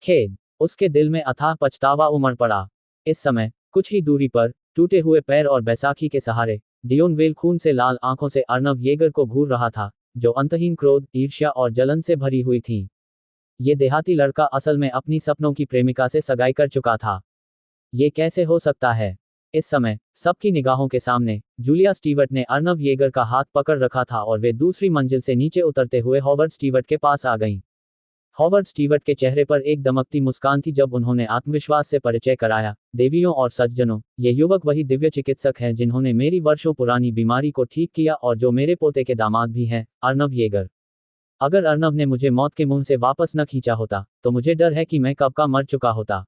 खेद, उसके दिल में अथाह पछतावा उमड़ पड़ा। इस समय, कुछ ही दूरी पर, टूटे हुए पैर और बैसाखी के सहारे, डियोन वेल खून से लाल आंखों से अर्नव येगर को घूर रहा था, जो अंतहीन क्रोध, ईर्ष्या और जलन से भरी हुई थी। ये देहाती लड़का असल में अपनी सपनों की प्रेमिका से सगाई कर चुका था। ये कैसे हो सकता है? इस समय, सबकी निगाहों के सामने, जूलिया स्टीवर्ट ने अर्नव येगर का हाथ पकड़ रखा था और वे दूसरी मंजिल से नीचे उतरते हुए हॉवर्ड स्टीवर्ट के पास आ गईं। हॉवर्ड स्टीवर्ट के चेहरे पर एक दमकती मुस्कान थी जब उन्होंने आत्मविश्वास से परिचय कराया, देवियों और सज्जनों, ये युवक वही दिव्य चिकित्सक हैं जिन्होंने मेरी वर्षों पुरानी बीमारी को ठीक किया और जो मेरे पोते के दामाद भी हैं, अर्नव येगर। अगर अर्नव ने मुझे मौत के मुंह से वापस न खींचा होता, तो मुझे डर है कि मैं कब का मर चुका होता।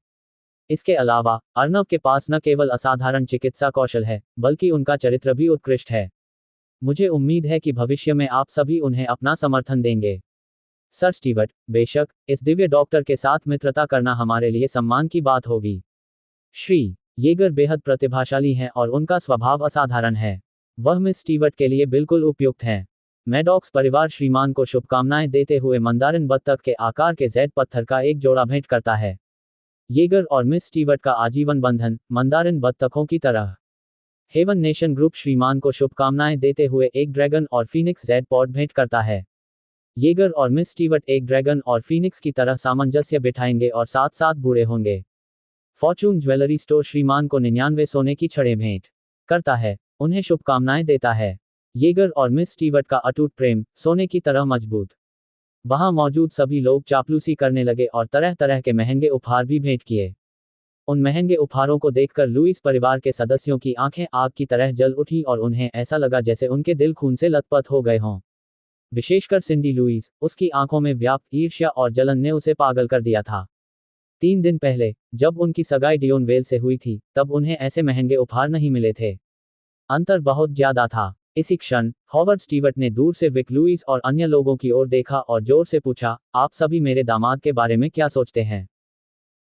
इसके अलावा, अर्नव के पास न केवल असाधारण चिकित्सा कौशल है, बल्कि उनका चरित्र भी उत्कृष्ट है। मुझे उम्मीद है कि भविष्य में आप सभी उन्हें अपना समर्थन देंगे। सर स्टीवर्ट, बेशक, इस दिव्य डॉक्टर के साथ मित्रता करना हमारे लिए सम्मान की बात होगी। श्री येगर बेहद प्रतिभाशाली हैं और उनका स्वभाव असाधारण है। वह मिस स्टीवर्ट के लिए बिल्कुल उपयुक्त हैं। मैडॉक्स परिवार श्रीमान को शुभकामनाएं देते हुए मंदारिन बत्तख के आकार के जेड पत्थर का एक जोड़ा भेंट करता है। येगर और मिस स्टीवर्ट का आजीवन बंधन, मंदारिन बत्तखों की तरह। हेवन नेशन ग्रुप श्रीमान को शुभकामनाएं देते हुए एक ड्रैगन और फीनिक्स जेड पॉड भेंट करता है। येगर और मिस स्टीवर्ट एक ड्रैगन और फीनिक्स की तरह सामंजस्य बिठाएंगे और साथ साथ बूढ़े होंगे। फॉर्चून ज्वेलरी स्टोर श्रीमान को 99 सोने की छड़ें भेंट करता है, उन्हें शुभकामनाएं देता है। येगर और मिस स्टीवर्ट का अटूट प्रेम, सोने की तरह मजबूत। वहां मौजूद सभी लोग चापलूसी करने लगे और तरह तरह के महंगे उपहार भी भेंट किए। उन महंगे उपहारों को देखकर लुईस परिवार के सदस्यों की आंखें आग की तरह जल उठी और उन्हें ऐसा लगा जैसे उनके दिल खून से लथपथ हो गए हों। विशेषकर सिंडी लुईस, उसकी आंखों में व्याप्त ईर्ष्या और जलन ने उसे पागल कर दिया था। 3 दिन पहले, जब उनकी सगाई डियोन वेल से हुई थी, तब उन्हें ऐसे महंगे उपहार नहीं मिले थे। अंतर बहुत ज्यादा था। इसी क्षण, हॉवर्ड स्टीवर्ट ने दूर से विक लुईस और अन्य लोगों की ओर देखा और जोर से पूछा, आप सभी मेरे दामाद के बारे में क्या सोचते हैं?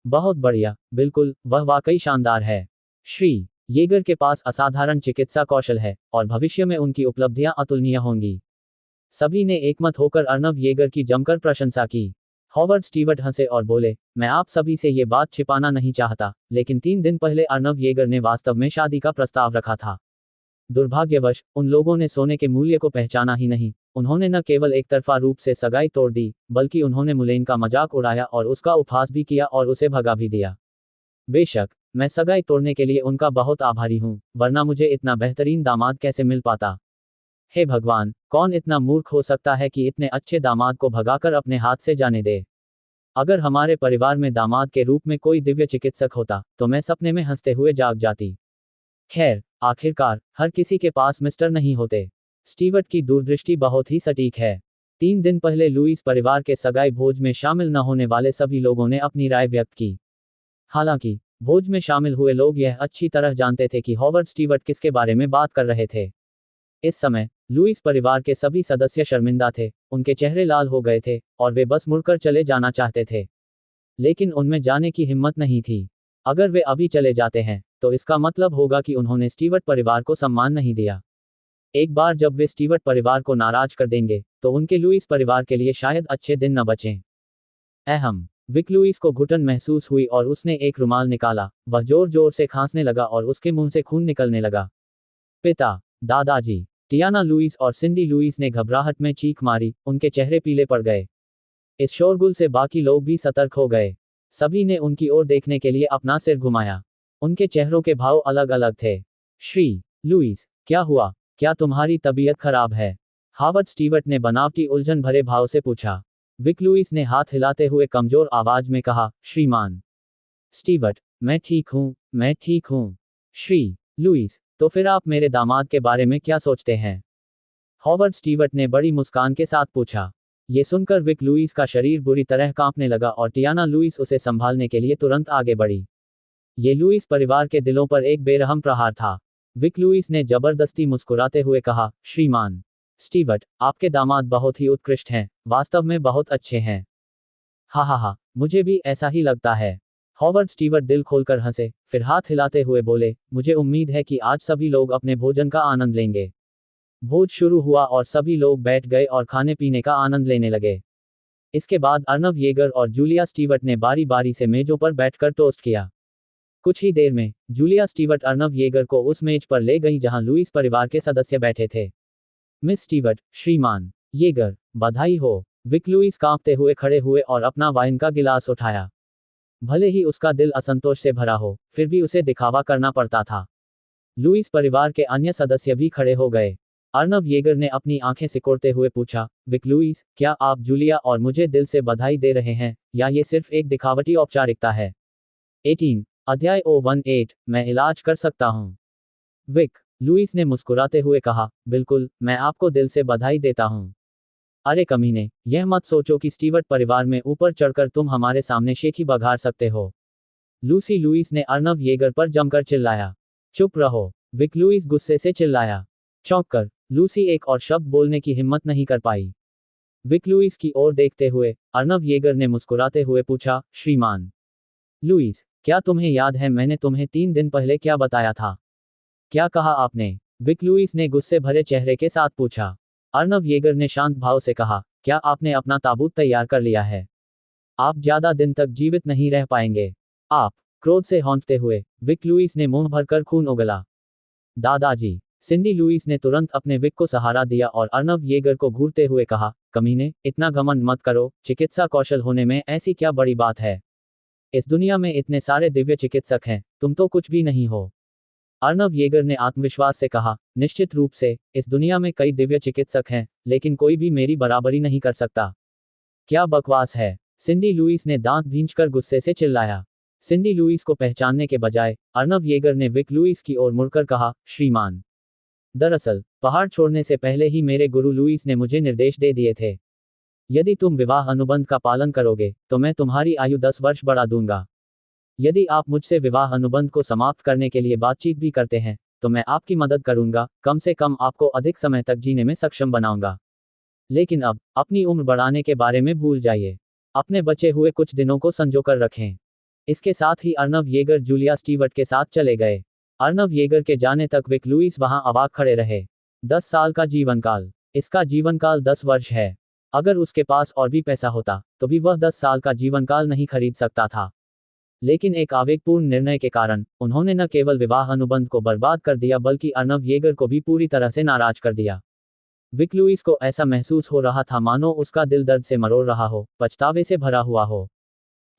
बहुत बढ़िया, बिल्कुल, वह वाकई शानदार है। श्री येगर के पास असाधारण चिकित्सा कौशल है, और भविष्य में उनकी उपलब्धियां अतुलनीय होंगी। सभी ने एकमत होकर अर्नव येगर की जमकर प्रशंसा की। हॉवर्ड स्टीवर्ट हंसे और बोले, मैं आप सभी से ये बात छिपाना नहीं चाहता, लेकिन 3 दिन पहले अर्नव येगर ने वास्तव में शादी का प्रस्ताव रखा था। दुर्भाग्यवश, उन लोगों ने सोने के मूल्य को पहचाना ही नहीं। उन्होंने न केवल एक तरफा रूप से सगाई तोड़ दी, बल्कि उन्होंने मुलेन का मजाक उड़ाया और उसका उपहास भी किया और उसे भगा भी दिया। बेशक, मैं सगाई तोड़ने के लिए उनका बहुत आभारी हूँ, वरना मुझे इतना बेहतरीन दामाद कैसे मिल पाता। हे भगवान, कौन इतना मूर्ख हो सकता है कि इतने अच्छे दामाद को भगाकर अपने हाथ से जाने दे। अगर हमारे परिवार में दामाद के रूप में कोई दिव्य चिकित्सक होता, तो मैं सपने में हंसते हुए जाग जाती। खैर, आखिरकार, हर किसी के पास मिस्टर नहीं होते। स्टीवर्ट की दूरदृष्टि बहुत ही सटीक है। 3 दिन पहले लुईस परिवार के सगाई भोज में शामिल न होने वाले सभी लोगों ने अपनी राय व्यक्त की। हालांकि, भोज में शामिल हुए लोग यह अच्छी तरह जानते थे कि हॉवर्ड स्टीवर्ट किसके बारे में बात कर रहे थे। इस समय, लुईस परिवार के सभी सदस्य शर्मिंदा थे, उनके चेहरे लाल हो गए थे, और वे बस मुड़कर चले जाना चाहते थे। लेकिन उनमें जाने की हिम्मत नहीं थी। अगर वे अभी चले जाते हैं, तो इसका मतलब होगा कि उन्होंने स्टीवर्ट परिवार को सम्मान नहीं दिया। एक बार जब वे स्टीवर्ट परिवार को नाराज कर देंगे तो उनके लुईस परिवार के लिए शायद अच्छे दिन न बचें। अहम। विक लुईस को घुटन महसूस हुई और उसने एक रुमाल निकाला। वह जोर जोर से खांसने लगा और उसके मुंह से खून निकलने लगा। पिता, दादाजी, टियाना लुईस और सिंडी लुईस ने घबराहट में चीख मारी, उनके चेहरे पीले पड़ गए। इस शोरगुल से बाकी लोग भी सतर्क हो गए। सभी ने उनकी ओर देखने के लिए अपना सिर घुमाया। उनके चेहरों के भाव अलग अलग थे। श्री लुईस, क्या हुआ? क्या तुम्हारी तबीयत खराब है? हावर्ड स्टीवर्ट ने बनावटी उलझन भरे भाव से पूछा। विक लुईस ने हाथ हिलाते हुए कमजोर आवाज में कहा, श्रीमान स्टीवर्ट, मैं ठीक हूं, मैं ठीक हूं। श्री लुईस, तो फिर आप मेरे दामाद के बारे में क्या सोचते हैं? हॉवर्ड स्टीवर्ट ने बड़ी मुस्कान के साथ पूछा। ये सुनकर विक लुईस का शरीर बुरी तरह कांपने लगा और टियाना लुईस उसे संभालने के लिए तुरंत आगे बढ़ी। ये लुईस परिवार के दिलों पर एक बेरहम प्रहार था। विक लुईस ने जबरदस्ती मुस्कुराते हुए कहा, श्रीमान स्टीवर्ट, आपके दामाद बहुत ही उत्कृष्ट हैं, वास्तव में बहुत अच्छे हैं। हा हा हा, मुझे भी ऐसा ही लगता है। हॉवर्ड स्टीवर्ट दिल खोलकर हंसे, फिर हाथ हिलाते हुए बोले, मुझे उम्मीद है कि आज सभी लोग अपने भोजन का आनंद लेंगे। भोज शुरू हुआ और सभी लोग बैठ गए और खाने पीने का आनंद लेने लगे। इसके बाद अर्नव येगर और जूलिया स्टीवर्ट ने बारी बारी से मेजों पर बैठकर टोस्ट किया। कुछ ही देर में जूलिया स्टीवर्ट अर्नव येगर को उस मेज पर ले गई जहां लुईस परिवार के सदस्य बैठे थे। मिस स्टीवर्ट, श्रीमान येगर, बधाई हो। विक लुईस कांपते हुए खड़े हुए और अपना वाइन का गिलास उठाया। भले ही उसका दिल असंतोष से भरा हो, फिर भी उसे दिखावा करना पड़ता था। लुईस परिवार के अन्य सदस्य भी खड़े हो गए। अर्नव येगर ने अपनी आंखें सिकोड़ते हुए पूछा, विक लुईस, क्या आप जूलिया और मुझे दिल से बधाई दे रहे हैं, या ये सिर्फ एक दिखावटी औपचारिकता है? 18 अध्याय 018 मैं इलाज कर सकता हूं। विक लुईस ने मुस्कुराते हुए कहा, बिल्कुल, मैं आपको दिल से बधाई देता हूं। अरे कमीने, यह मत सोचो कि स्टीवर्ट परिवार में ऊपर चढ़कर तुम हमारे सामने शेखी बघार सकते हो। लूसी लुईस ने अर्नव येगर पर जमकर चिल्लाया। चुप रहो, विक लुईस गुस्से से चिल्लाया। चौंक कर लूसी एक और शब्द बोलने की हिम्मत नहीं कर पाई। विक लुईस की ओर देखते हुए अर्नव येगर ने मुस्कुराते हुए पूछा, श्रीमान लुईस, क्या तुम्हें याद है मैंने तुम्हें 3 दिन पहले क्या बताया था? क्या कहा आपने? विक लुईस ने गुस्से भरे चेहरे के साथ पूछा। अर्नव येगर ने शांत भाव से कहा, क्या आपने अपना ताबूत तैयार कर लिया है? आप ज्यादा दिन तक जीवित नहीं रह पाएंगे। आप, क्रोध से हौंकते हुए विक लुईस ने मुंह भरकर खून उगला। दादाजी, सिंडी लुईस ने तुरंत अपने विक को सहारा दिया और अर्नव येगर को घूरते हुए कहा, कमीने, इतना घमंड मत करो, चिकित्सा कौशल होने में ऐसी क्या बड़ी बात है? इस दुनिया में इतने सारे दिव्य चिकित्सक हैं, तुम तो कुछ भी नहीं हो। अर्नव येगर ने आत्मविश्वास से कहा, निश्चित रूप से, इस दुनिया में कई दिव्य चिकित्सक हैं, लेकिन कोई भी मेरी बराबरी नहीं कर सकता। क्या बकवास है? सिंडी लुईस ने दांत भींचकर गुस्से से चिल्लाया। सिंडी लुईस को पहचानने के बजाय अर्नव येगर ने विक लुईस की ओर मुड़कर कहा, श्रीमान दरअसल, पहाड़ छोड़ने से पहले ही मेरे गुरु लुईस ने मुझे निर्देश दे दिए थे। यदि तुम विवाह अनुबंध का पालन करोगे, तो मैं तुम्हारी आयु 10 वर्ष बढ़ा दूंगा। यदि आप मुझसे विवाह अनुबंध को समाप्त करने के लिए बातचीत भी करते हैं, तो मैं आपकी मदद करूंगा, कम से कम आपको अधिक समय तक जीने में सक्षम बनाऊंगा। लेकिन अब, अपनी उम्र बढ़ाने के बारे में भूल जाइए। अपने बचे हुए कुछ दिनों को संजोकर रखें। इसके साथ ही अर्नव येगर जूलिया स्टीवर्ट के साथ चले गए। अर्नव येगर के जाने तक विक लुईस वहां अवाक खड़े रहे। 10 साल का जीवनकाल। इसका जीवनकाल 10 वर्ष है। अगर उसके पास और भी पैसा होता, तो भी वह 10 साल का जीवनकाल नहीं खरीद सकता था। लेकिन एक आवेगपूर्ण निर्णय के कारण, उन्होंने न केवल विवाह अनुबंध को बर्बाद कर दिया बल्कि अर्नव येगर को भी पूरी तरह से नाराज कर दिया। विक लुईस को ऐसा महसूस हो रहा था मानो उसका दिल दर्द से मरोड़ रहा हो, पछतावे से भरा हुआ हो।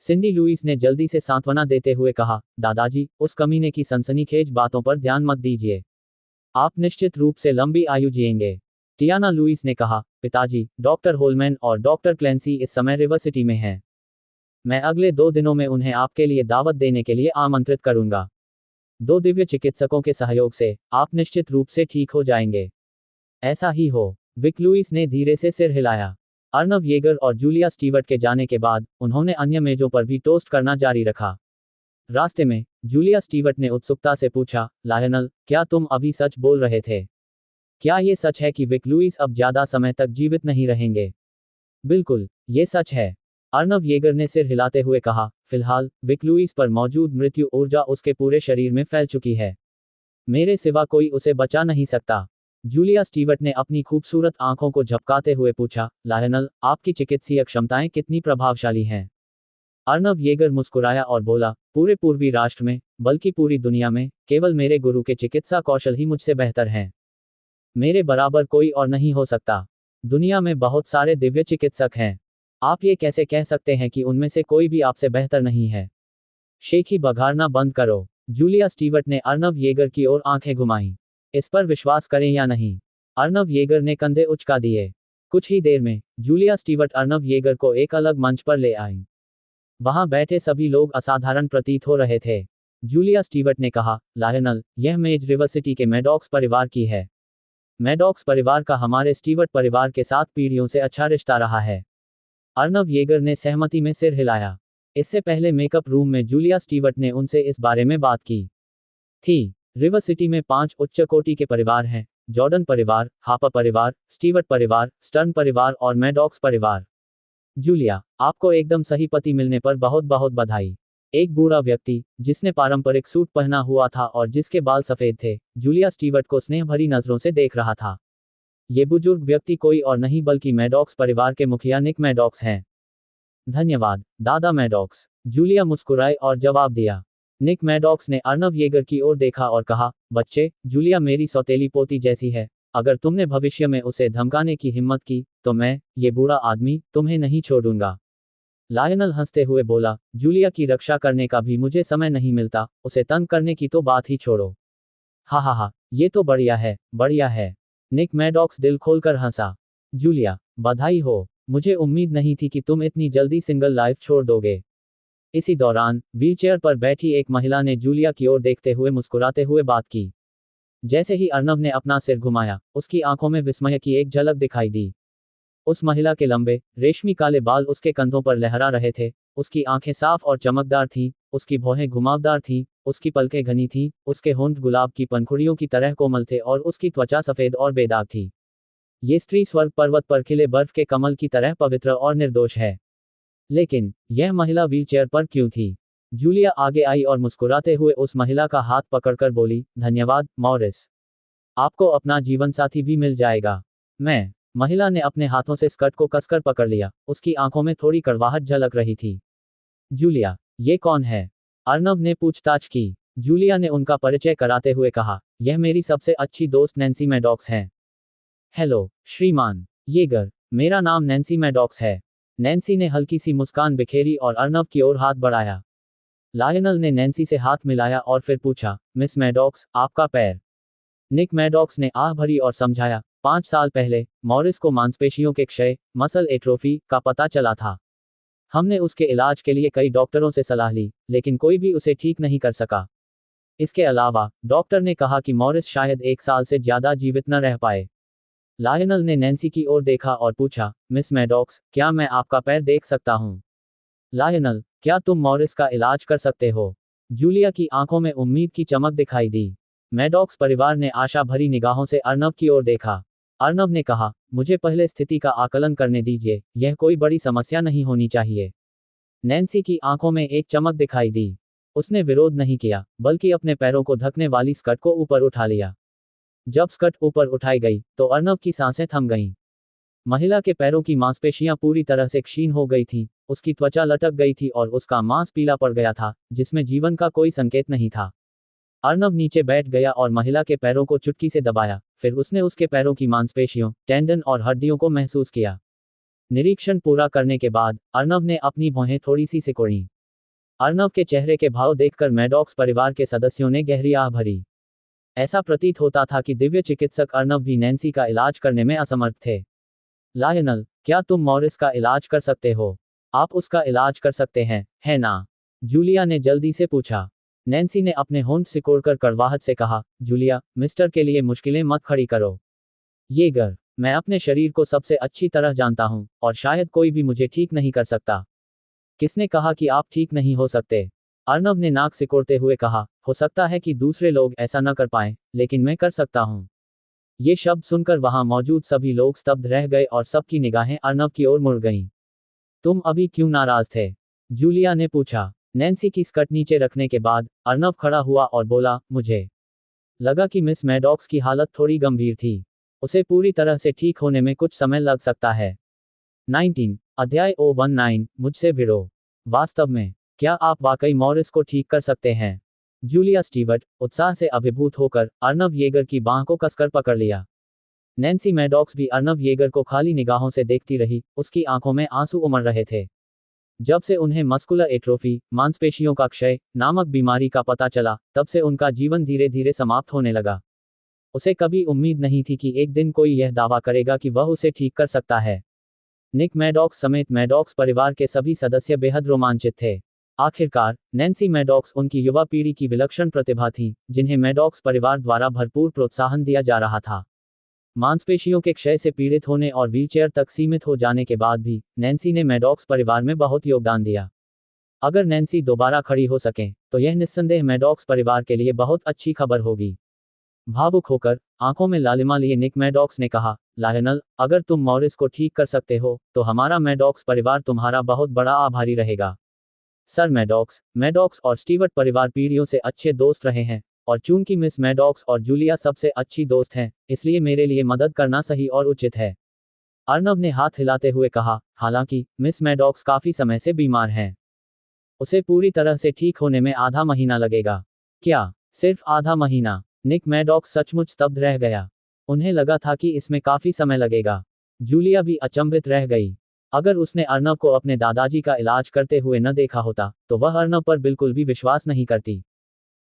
सिंडी लुईस ने जल्दी से सांत्वना देते हुए कहा, दादाजी, उस कमीने की सनसनीखेज बातों पर ध्यान मत दीजिए। आप निश्चित रूप से लंबी आयु जिएंगे। टियाना लुईस ने कहा, पिताजी, डॉक्टर होलमैन और डॉक्टर क्लेंसी इस समय रिवर सिटी में हैं। मैं अगले 2 दिनों में उन्हें आपके लिए दावत देने के लिए आमंत्रित करूंगा। 2 दिव्य चिकित्सकों के सहयोग से, आप निश्चित रूप से ठीक हो जाएंगे। ऐसा ही हो। विक लुईस ने धीरे से सिर हिलाया। अर्नव येगर और जूलिया स्टीवर्ट के जाने के बाद, उन्होंने अन्य मेजों पर भी टोस्ट करना जारी रखा। रास्ते में, जूलिया स्टीवर्ट ने उत्सुकता से पूछा, लायनल, क्या तुम अभी सच बोल रहे थे? क्या ये सच है कि विक लुईस अब ज्यादा समय तक जीवित नहीं रहेंगे? बिल्कुल, ये सच है। अर्नव येगर ने सिर हिलाते हुए कहा, फिलहाल, विक लुईस पर मौजूद मृत्यु ऊर्जा उसके पूरे शरीर में फैल चुकी है। मेरे सिवा कोई उसे बचा नहीं सकता। जूलिया स्टीवर्ट ने अपनी खूबसूरत आंखों को झपकाते हुए पूछा, लायनल, आपकी चिकित्सीय क्षमताएं कितनी प्रभावशाली हैं? अर्नव येगर मुस्कुराया और बोला, पूरे पूर्वी राष्ट्र में, बल्कि पूरी दुनिया में, केवल मेरे गुरु के चिकित्सा कौशल ही मुझसे बेहतर हैं। मेरे बराबर कोई और नहीं हो सकता। दुनिया में बहुत सारे दिव्य चिकित्सक हैं। आप ये कैसे कह सकते हैं कि उनमें से कोई भी आपसे बेहतर नहीं है? शेखी बघारना बंद करो। जूलिया स्टीवर्ट ने अर्नव येगर की ओर आंखें घुमाईं। इस पर विश्वास करें या नहीं, अर्नव येगर ने कंधे उचका दिए। कुछ ही देर में जूलिया स्टीवर्ट अर्नव येगर को एक अलग मंच पर ले आईं। वहां बैठे सभी लोग असाधारण प्रतीत हो रहे थे। जूलिया स्टीवर्ट ने कहा, लायनल, यह मेज रिवर्सिटी के मैडॉक्स परिवार की है। मैडॉक्स परिवार का हमारे स्टीवर्ट परिवार के साथ पीढ़ियों से अच्छा रिश्ता रहा है। अर्नव येगर ने सहमति में सिर हिलाया। इससे पहले मेकअप रूम में जूलिया स्टीवर्ट ने उनसे इस बारे में बात की थी। रिवर सिटी में 5 उच्च कोटि के परिवार हैं, जॉर्डन परिवार, हापर परिवार, स्टीवर्ट परिवार, स्टर्न परिवार और मैडॉक्स परिवार। जूलिया, आपको एकदम सही पति मिलने पर बहुत बहुत बधाई। एक बूढ़ा व्यक्ति, जिसने पारंपरिक सूट पहना हुआ था और जिसके बाल सफेद थे, जूलिया स्टीवर्ट को स्नेह भरी नजरों से देख रहा था। ये बुजुर्ग व्यक्ति कोई और नहीं बल्कि मैडॉक्स परिवार के मुखिया निक मैडॉक्स हैं। धन्यवाद, दादा मैडॉक्स, जूलिया मुस्कुराए और जवाब दिया। निक मैडॉक्स ने अर्नव येगर की ओर देखा और कहा, बच्चे, जूलिया मेरी सौतेली पोती जैसी है। अगर तुमने भविष्य में उसे धमकाने की हिम्मत की, तो मैं, ये बूढ़ा आदमी, तुम्हें नहीं छोड़ूंगा। लायनल हंसते हुए बोला, जूलिया की रक्षा करने का भी मुझे समय नहीं मिलता, उसे तंग करने की तो बात ही छोड़ो। हा हा हा, ये तो बढ़िया है, बढ़िया है। निक मैडॉक्स दिल खोलकर हंसा। जूलिया, बधाई हो, मुझे उम्मीद नहीं थी कि तुम इतनी जल्दी सिंगल लाइफ छोड़ दोगे। इसी दौरान व्हीलचेयर पर बैठी एक महिला ने जूलिया की ओर देखते हुए मुस्कुराते हुए बात की। जैसे ही अर्नव ने अपना सिर घुमाया, उसकी आंखों में विस्मय की एक झलक दिखाई दी। उस महिला के लंबे, रेशमी काले बाल उसके कंधों पर लहरा रहे थे। उसकी आंखें साफ और चमकदार थीं, उसकी भौहें घुमावदार थीं, उसकी पलकें घनी थीं, उसके होंठ गुलाब की पंखुड़ियों की तरह कोमल थे और उसकी त्वचा सफेद और बेदाग थी। ये स्त्री स्वर्ग पर्वत पर खिले बर्फ के कमल की तरह पवित्र और निर्दोष है। लेकिन यह महिला व्हीलचेयर पर क्यों थी? जूलिया आगे आई और मुस्कुराते हुए उस महिला का हाथ पकड़कर बोली, धन्यवाद, मॉरिस। आपको अपना जीवनसाथी भी मिल जाएगा। मैं, महिला ने अपने हाथों से स्कर्ट को कसकर पकड़ लिया, उसकी आंखों में थोड़ी कड़वाहट झलक रही थी। जूलिया, ये कौन है? अर्नव ने पूछताछ की। जूलिया ने उनका परिचय कराते हुए कहा, यह मेरी सबसे अच्छी दोस्त नैन्सी मैडॉक्स हैं। हेलो, श्रीमान येगर, मेरा नाम नैन्सी मैडॉक्स है। नैन्सी ने हल्की सी मुस्कान बिखेरी और अर्नव की ओर हाथ बढ़ाया। लायनल ने नैन्सी से हाथ मिलाया और फिर पूछा, मिस मैडॉक्स, आपका पैर? निक मैडॉक्स ने आह भरी और समझाया, 5 साल पहले मॉरिस को मांसपेशियों के क्षय, मसल एट्रोफी, का पता चला था। हमने उसके इलाज के लिए कई डॉक्टरों से सलाह ली, लेकिन कोई भी उसे ठीक नहीं कर सका। इसके अलावा डॉक्टर ने कहा कि मॉरिस शायद 1 साल से ज्यादा जीवित न रह पाए। लायनल ने नैन्सी की ओर देखा और पूछा, मिस मैडॉक्स, क्या मैं आपका पैर देख सकता हूँ? लायनल, क्या तुम मॉरिस का इलाज कर सकते हो? जूलिया की आंखों में उम्मीद की चमक दिखाई दी। मैडॉक्स परिवार ने आशा भरी निगाहों से अर्नव की ओर देखा। अर्नव ने कहा, मुझे पहले स्थिति का आकलन करने दीजिए, यह कोई बड़ी समस्या नहीं होनी चाहिए। नैन्सी की आंखों में एक चमक दिखाई दी। उसने विरोध नहीं किया, बल्कि अपने पैरों को ढकने वाली स्कर्ट को ऊपर उठा लिया। जब स्कर्ट ऊपर उठाई गई, तो अर्नव की सांसें थम गईं। महिला के पैरों की मांसपेशियां पूरी तरह से क्षीण हो गई थीं, उसकी त्वचा लटक गई थी और उसका मांस पीला पड़ गया था, जिसमें जीवन का कोई संकेत नहीं था। अर्नव नीचे बैठ गया और महिला के पैरों को चुटकी से दबाया, फिर उसने उसके पैरों की मांसपेशियों, टेंडन और हड्डियों को महसूस किया। निरीक्षण पूरा करने के बाद अर्नव ने अपनी भौहें थोड़ी सी सिकोड़ीं। अर्नव के चेहरे के भाव देखकर मैडॉक्स परिवार के सदस्यों ने गहरी आह भरी। ऐसा प्रतीत होता था कि दिव्य चिकित्सक अर्नव भी नैन्सी का इलाज करने में असमर्थ थे। लायनल, क्या तुम मॉरिस का इलाज कर सकते हो? आप उसका इलाज कर सकते हैं, है ना? जूलिया ने जल्दी से पूछा। नैन्सी ने अपने होंठ सिकोड़कर कड़वाहट से कहा, जूलिया, मिस्टर के लिए मुश्किलें मत खड़ी करो। येगर, मैं अपने शरीर को सबसे अच्छी तरह जानता हूं, और शायद कोई भी मुझे ठीक नहीं कर सकता। किसने कहा कि आप ठीक नहीं हो सकते? अर्नव ने नाक सिकोड़ते हुए कहा, हो सकता है कि दूसरे लोग ऐसा न कर पाएं, लेकिन मैं कर सकता हूं। ये शब्द सुनकर वहां मौजूद सभी लोग स्तब्ध रह गए और सबकी निगाहें अर्नव की ओर मुड़ गईं। तुम अभी क्यों नाराज थे? जूलिया ने पूछा। नैन्सी की स्कर्ट नीचे रखने के बाद अर्नव खड़ा हुआ और बोला, मुझे लगा कि मिस मैडॉक्स की हालत थोड़ी गंभीर थी। उसे पूरी तरह से ठीक होने में कुछ समय लग सकता है। 19 अध्याय 019 मुझसे भिड़ो। वास्तव में, क्या आप वाकई मॉरिस को ठीक कर सकते हैं? जूलिया स्टीवर्ट, उत्साह से अभिभूत होकर, अर्नव येगर की बांह को कसकर पकड़ लिया। नैन्सी मैडॉक्स भी अर्नव येगर को खाली निगाहों से देखती रही, उसकी आंखों में आंसू उमड़ रहे थे। जब से उन्हें मस्कुलर एट्रोफी, मांसपेशियों का क्षय नामक बीमारी का पता चला, तब से उनका जीवन धीरे धीरे समाप्त होने लगा। उसे कभी उम्मीद नहीं थी कि एक दिन कोई यह दावा करेगा कि वह उसे ठीक कर सकता है। निक मैडॉक्स समेत मैडॉक्स परिवार के सभी सदस्य बेहद रोमांचित थे। आखिरकार, नैन्सी मैडॉक्स उनकी युवा पीढ़ी की विलक्षण प्रतिभा थी, जिन्हें मैडॉक्स परिवार द्वारा भरपूर प्रोत्साहन दिया जा रहा था। मांसपेशियों के क्षय से पीड़ित होने और व्हीलचेयर तक सीमित हो जाने के बाद भी नैन्सी ने मैडॉक्स परिवार में बहुत योगदान दिया। अगर नैन्सी दोबारा खड़ी हो सकें, तो यह निस्संदेह मैडॉक्स परिवार के लिए बहुत अच्छी खबर होगी। भावुक होकर, आंखों में लालिमा लिए निक मैडॉक्स ने कहा, लायनल, अगर तुम मॉरिस को ठीक कर सकते हो, तो हमारा मैडॉक्स परिवार तुम्हारा बहुत बड़ा आभारी रहेगा। सर मैडॉक्स और स्टीवर्ट परिवार पीढ़ियों से अच्छे दोस्त रहे हैं, और चूंकि मिस मैडॉक्स और जूलिया सबसे अच्छी दोस्त हैं, इसलिए मेरे लिए मदद करना सही और उचित है। अर्नव ने हाथ हिलाते हुए कहा, हालांकि मिस मैडॉक्स काफी समय से बीमार हैं। उसे पूरी तरह से ठीक होने में आधा महीना लगेगा। क्या सिर्फ आधा महीना? निक मैडॉक्स सचमुच स्तब्ध रह गया। उन्हें लगा था कि इसमें काफी समय लगेगा। जूलिया भी अचंभित रह गई। अगर उसने अर्नव को अपने दादाजी का इलाज करते हुए न देखा होता, तो वह अर्नव पर बिल्कुल भी विश्वास नहीं करती।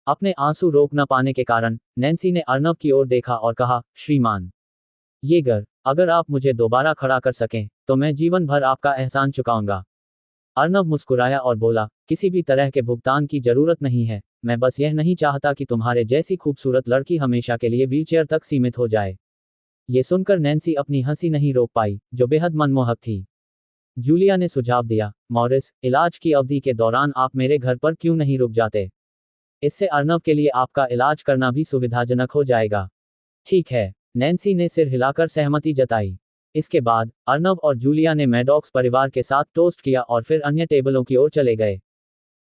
अपने आंसू रोक न पाने के कारण नैन्सी ने अर्नव की ओर देखा और कहा, श्रीमान येगर, अगर आप मुझे दोबारा खड़ा कर सकें, तो मैं जीवन भर आपका एहसान चुकाऊंगा। अर्नव मुस्कुराया और बोला, किसी भी तरह के भुगतान की जरूरत नहीं है, मैं बस यह नहीं चाहता कि तुम्हारे जैसी खूबसूरत लड़की हमेशा के लिए व्हीलचेयर तक सीमित हो जाए। ये सुनकर नैन्सी अपनी हंसी नहीं रोक पाई, जो बेहद मनमोहक थी। जूलिया ने सुझाव दिया, मॉरिस, इलाज की अवधि के दौरान आप मेरे घर पर क्यों नहीं रुक जाते? इससे अर्नव के लिए आपका इलाज करना भी सुविधाजनक हो जाएगा। ठीक है, नैन्सी ने सिर हिलाकर सहमति जताई। इसके बाद अर्नव और जूलिया ने मैडॉक्स परिवार के साथ टोस्ट किया और फिर अन्य टेबलों की ओर चले गए।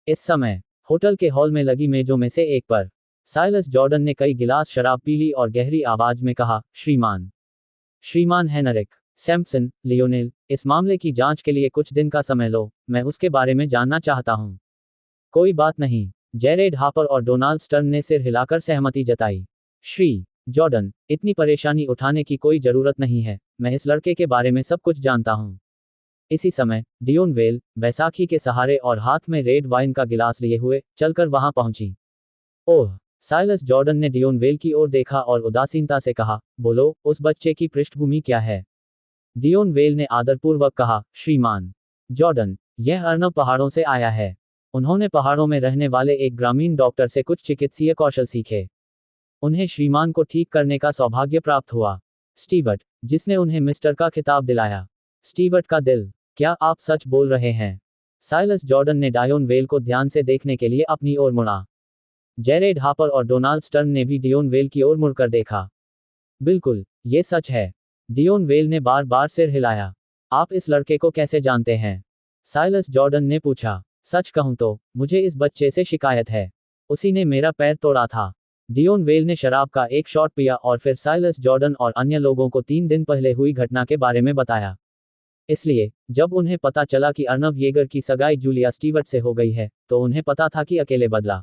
इस समय होटल के हॉल में लगी मेजों में से एक पर साइलस जॉर्डन ने कई गिलास शराब पी ली और गहरी आवाज में कहा, श्रीमान हेनरिक सैम्पसन, लियोनेल, इस मामले की जांच के लिए कुछ दिन का समय लो, मैं उसके बारे में जानना चाहता हूं। कोई बात नहीं, जेरेड हापर और डोनाल्ड स्टर्न ने सिर हिलाकर सहमति जताई। श्री जॉर्डन, इतनी परेशानी उठाने की कोई जरूरत नहीं है, मैं इस लड़के के बारे में सब कुछ जानता हूं। इसी समय डियोन वेल, बैसाखी के सहारे और हाथ में रेड वाइन का गिलास लिए हुए, चलकर वहां पहुंची। ओह, साइलस जॉर्डन ने डियोन वेल की ओर देखा और उदासीनता से कहा, बोलो, उस बच्चे की पृष्ठभूमि क्या है? डियोन वेल ने आदरपूर्वक कहा, श्रीमान जॉर्डन, यह अर्नव पहाड़ों से आया है। उन्होंने पहाड़ों में रहने वाले एक ग्रामीण डॉक्टर से कुछ चिकित्सीय कौशल सीखे। उन्हें श्रीमान को ठीक करने का सौभाग्य प्राप्त हुआ। स्टीवर्ट, जिसने उन्हें मिस्टर का खिताब दिलाया। स्टीवर्ट का दिल, क्या आप सच बोल रहे हैं? साइलस जॉर्डन ने डायोन वेल को ध्यान से देखने के लिए अपनी ओर मुड़ा। जेरेड हापर और डोनाल्ड स्टर्न ने भी डियोन वेल की ओर मुड़कर देखा। बिल्कुल, ये सच है। डियोन वेल ने बार बार सिर हिलाया। आप इस लड़के को कैसे जानते हैं? साइलस जॉर्डन ने पूछा। सच कहूं तो मुझे इस बच्चे से शिकायत है। उसी ने मेरा पैर तोड़ा था। डियोन वेल ने शराब का एक शॉट पिया और फिर साइलस जॉर्डन और अन्य लोगों को 3 दिन पहले हुई घटना के बारे में बताया। इसलिए जब उन्हें पता चला कि अर्नव येगर की सगाई जूलिया स्टीवर्ट से हो गई है, तो उन्हें पता था कि अकेले बदला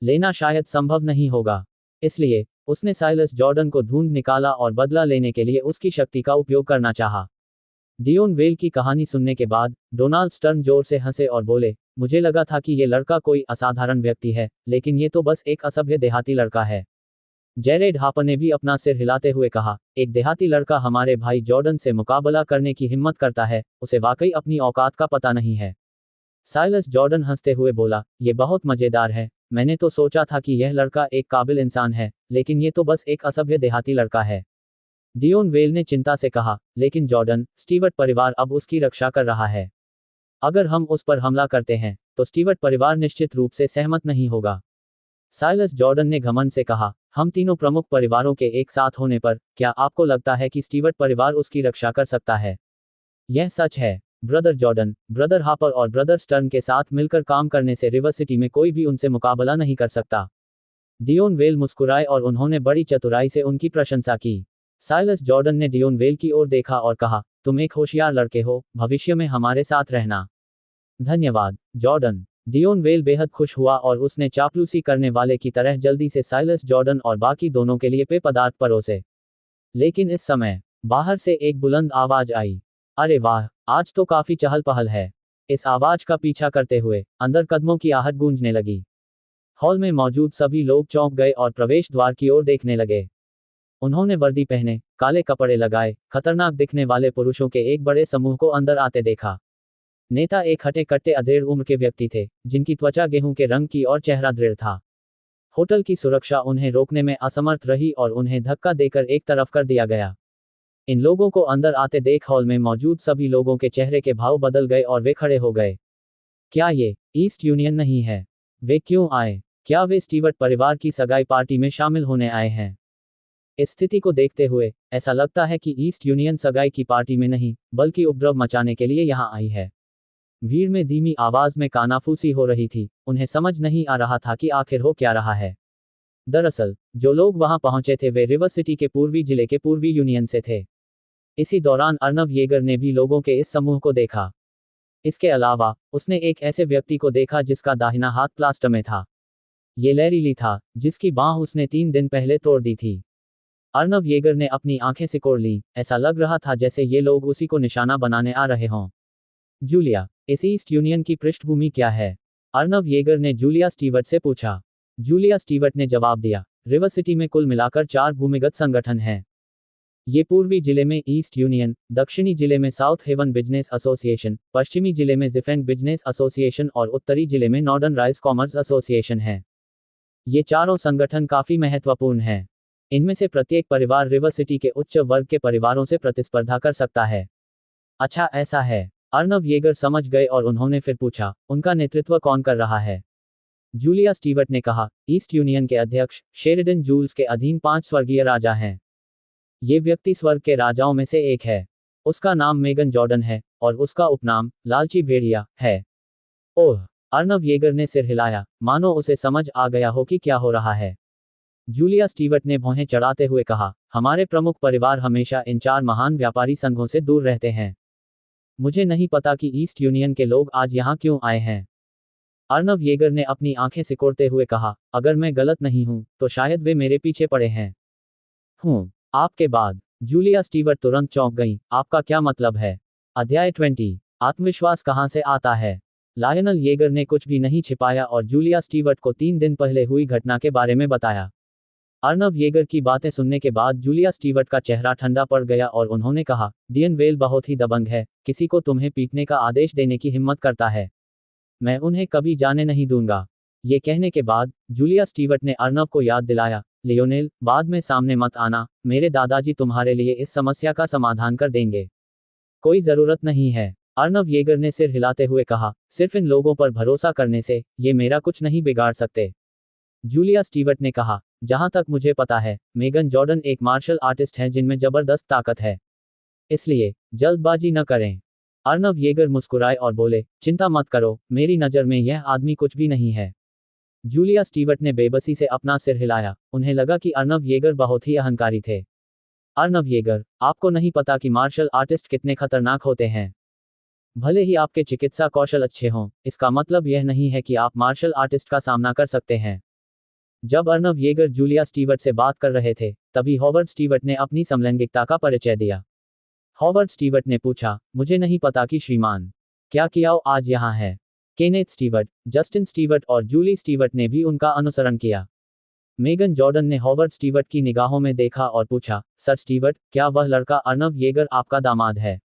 लेना शायद संभव नहीं होगा। इसलिए उसने साइलस जॉर्डन को ढूंढ निकाला और बदला लेने के लिए उसकी शक्ति का उपयोग करना चाहा। डियोन वेल की कहानी सुनने के बाद डोनाल्ड स्टर्न जोर से हंसे और बोले, मुझे लगा था कि ये लड़का कोई असाधारण व्यक्ति है, लेकिन ये तो बस एक असभ्य देहाती लड़का है। जेरेड हापर ने भी अपना सिर हिलाते हुए कहा, एक देहाती लड़का हमारे भाई जॉर्डन से मुकाबला करने की हिम्मत करता है, उसे वाकई अपनी औकात का पता नहीं है। साइलस जॉर्डन हंसते हुए बोला, ये बहुत मजेदार है, मैंने तो सोचा था कि यह लड़का एक काबिल इंसान है, लेकिन ये तो बस एक असभ्य देहाती लड़का है। डियोन वेल ने चिंता से कहा, लेकिन जॉर्डन, स्टीवर्ट परिवार अब उसकी रक्षा कर रहा है। अगर हम उस पर हमला करते हैं, तो स्टीवर्ट परिवार निश्चित रूप से सहमत नहीं होगा। साइलस जॉर्डन ने घमंड से कहा, हम तीनों प्रमुख परिवारों के एक साथ होने पर, क्या आपको लगता है कि स्टीवर्ट परिवार उसकी रक्षा कर सकता है? यह सच है। ब्रदर जॉर्डन, ब्रदर हापर और ब्रदर स्टर्न के साथ मिलकर काम करने से रिवर सिटी में कोई भी उनसे मुकाबला नहीं कर सकता। डियोन वेल मुस्कुराए और उन्होंने बड़ी चतुराई से उनकी प्रशंसा की। साइलस जॉर्डन ने डियोन वेल की ओर देखा और कहा, तुम एक होशियार लड़के हो, भविष्य में हमारे साथ रहना। धन्यवाद, जॉर्डन। डियोन वेल बेहद खुश हुआ और उसने चापलूसी करने वाले की तरह जल्दी से साइलस जॉर्डन और बाकी दोनों के लिए पेय पदार्थ परोसे। लेकिन इस समय बाहर से एक बुलंद आवाज आई। अरे वाह, आज तो काफी चहल पहल है। इस आवाज का पीछा करते हुए अंदर कदमों की आहट गूंजने लगी। हॉल में मौजूद सभी लोग चौंक गए और प्रवेश द्वार की ओर देखने लगे। उन्होंने वर्दी पहने, काले कपड़े लगाए, खतरनाक दिखने वाले पुरुषों के एक बड़े समूह को अंदर आते देखा। नेता एक हटे कट्टे अधेड़ उम्र के व्यक्ति थे, जिनकी त्वचा गेहूं के रंग की और चेहरा दृढ़ था। होटल की सुरक्षा उन्हें रोकने में असमर्थ रही और उन्हें धक्का देकर एक तरफ कर दिया गया। इन लोगों को अंदर आते देख हॉल में मौजूद सभी लोगों के चेहरे के भाव बदल गए और वे खड़े हो गए। क्या ये ईस्ट यूनियन नहीं है? वे क्यों आए? क्या वे स्टीवर्ट परिवार की सगाई पार्टी में शामिल होने आए हैं? इस स्थिति को देखते हुए ऐसा लगता है कि ईस्ट यूनियन सगाई की पार्टी में नहीं, बल्कि उपद्रव मचाने के लिए यहाँ आई है। भीड़ में धीमी आवाज में कानाफूसी हो रही थी, उन्हें समझ नहीं आ रहा था कि आखिर हो क्या रहा है। दरअसल जो लोग वहां पहुंचे थे वे रिवर सिटी के पूर्वी जिले के पूर्वी यूनियन से थे। इसी दौरान अर्नव येगर ने भी लोगों के इस समूह को देखा। इसके अलावा उसने एक ऐसे व्यक्ति को देखा जिसका दाहिना हाथ प्लास्टर में था। ये लैरी ली था, जिसकी बांह उसने 3 दिन पहले तोड़ दी थी। अर्नव येगर ने अपनी आंखें सिकोड़ ली, ऐसा लग रहा था जैसे ये लोग उसी को निशाना बनाने आ रहे हों। जूलिया, इस ईस्ट यूनियन की पृष्ठभूमि क्या है? अर्नव येगर ने जूलिया स्टीवर्ट से पूछा। जूलिया स्टीवर्ट ने जवाब दिया, रिवर सिटी में कुल मिलाकर 4 भूमिगत संगठन हैं। ये पूर्वी जिले में ईस्ट यूनियन, दक्षिणी जिले में साउथ हेवन बिजनेस एसोसिएशन, पश्चिमी जिले में जिफेंग बिजनेस एसोसिएशन और उत्तरी जिले में नॉर्दर्न राइस कॉमर्स एसोसिएशन है। ये चारों संगठन काफी महत्वपूर्ण हैं। इनमें से प्रत्येक परिवार रिवर सिटी के उच्च वर्ग के परिवारों से प्रतिस्पर्धा कर सकता है। अच्छा, ऐसा है। अर्नव येगर समझ गए और उन्होंने फिर पूछा, उनका नेतृत्व कौन कर रहा है? जूलिया स्टीवर्ट ने कहा, ईस्ट यूनियन के अध्यक्ष शेरिडन जूल्स के अधीन 5 स्वर्गीय राजा हैं। ये व्यक्ति स्वर्ग के राजाओं में से एक है। उसका नाम मेगन जॉर्डन है और उसका उपनाम लालची भेड़िया है। ओह! अर्नव येगर ने सिर हिलाया, मानो उसे समझ आ गया हो कि क्या हो रहा है। जूलिया स्टीवर्ट ने भौहें चढ़ाते हुए कहा, हमारे प्रमुख परिवार हमेशा इन 4 महान व्यापारी संघों से दूर रहते हैं। मुझे नहीं पता कि ईस्ट यूनियन के लोग आज यहाँ क्यों आए हैं। अर्नव येगर ने अपनी आंखें सिकोड़ते हुए कहा, अगर मैं गलत नहीं हूं तो शायद वे मेरे पीछे पड़े हैं। आपके बाद। जूलिया स्टीवर्ट तुरंत चौंक गई, आपका क्या मतलब है? अध्याय 20, आत्मविश्वास कहां से आता है? लायनल येगर ने कुछ भी नहीं छिपाया और जूलिया स्टीवर्ट को 3 दिन पहले हुई घटना के बारे में बताया। अर्नव येगर की बातें सुनने के बाद जूलिया स्टीवर्ट का चेहरा ठंडा पड़ गया और उन्होंने कहा, डियन वेल बहुत ही दबंग है, किसी को तुम्हें पीटने का आदेश देने की हिम्मत करता है। मैं उन्हें कभी जाने नहीं दूंगा। ये कहने के बाद जूलिया स्टीवर्ट ने अर्नव को याद दिलाया, लियोनेल, बाद में सामने मत आना, मेरे दादाजी तुम्हारे लिए इस समस्या का समाधान कर देंगे। कोई जरूरत नहीं है। अर्नव येगर ने सिर हिलाते हुए कहा, सिर्फ इन लोगों पर भरोसा करने से ये मेरा कुछ नहीं बिगाड़ सकते। जूलिया स्टीवर्ट ने कहा, जहां तक मुझे पता है, मेगन जॉर्डन एक मार्शल आर्टिस्ट हैं जिनमें जबरदस्त ताकत है। इसलिए जल्दबाजी न करें। अर्नव येगर मुस्कुराए और बोले, चिंता मत करो, मेरी नज़र में यह आदमी कुछ भी नहीं है। जूलिया स्टीवर्ट ने बेबसी से अपना सिर हिलाया, उन्हें लगा कि अर्नव येगर बहुत ही अहंकारी थे। अर्नव येगर, आपको नहीं पता कि मार्शल आर्टिस्ट कितने खतरनाक होते हैं। भले ही आपके चिकित्सा कौशल अच्छे हों, इसका मतलब यह नहीं है कि आप मार्शल आर्टिस्ट का सामना कर सकते हैं। जब अर्नव येगर जूलिया स्टीवर्ट से बात कर रहे थे, तभी हॉवर्ड स्टीवर्ट ने अपनी समलैंगिकता का परिचय दिया। हॉवर्ड स्टीवर्ट ने पूछा, मुझे नहीं पता कि श्रीमान क्या कियाओ आज यहाँ है। केनेथ स्टीवर्ट, जस्टिन स्टीवर्ट और जूली स्टीवर्ट ने भी उनका अनुसरण किया। मेगन जॉर्डन ने हॉवर्ड स्टीवर्ट की निगाहों में देखा और पूछा, सर स्टीवर्ट, क्या वह लड़का अर्नव येगर आपका दामाद है?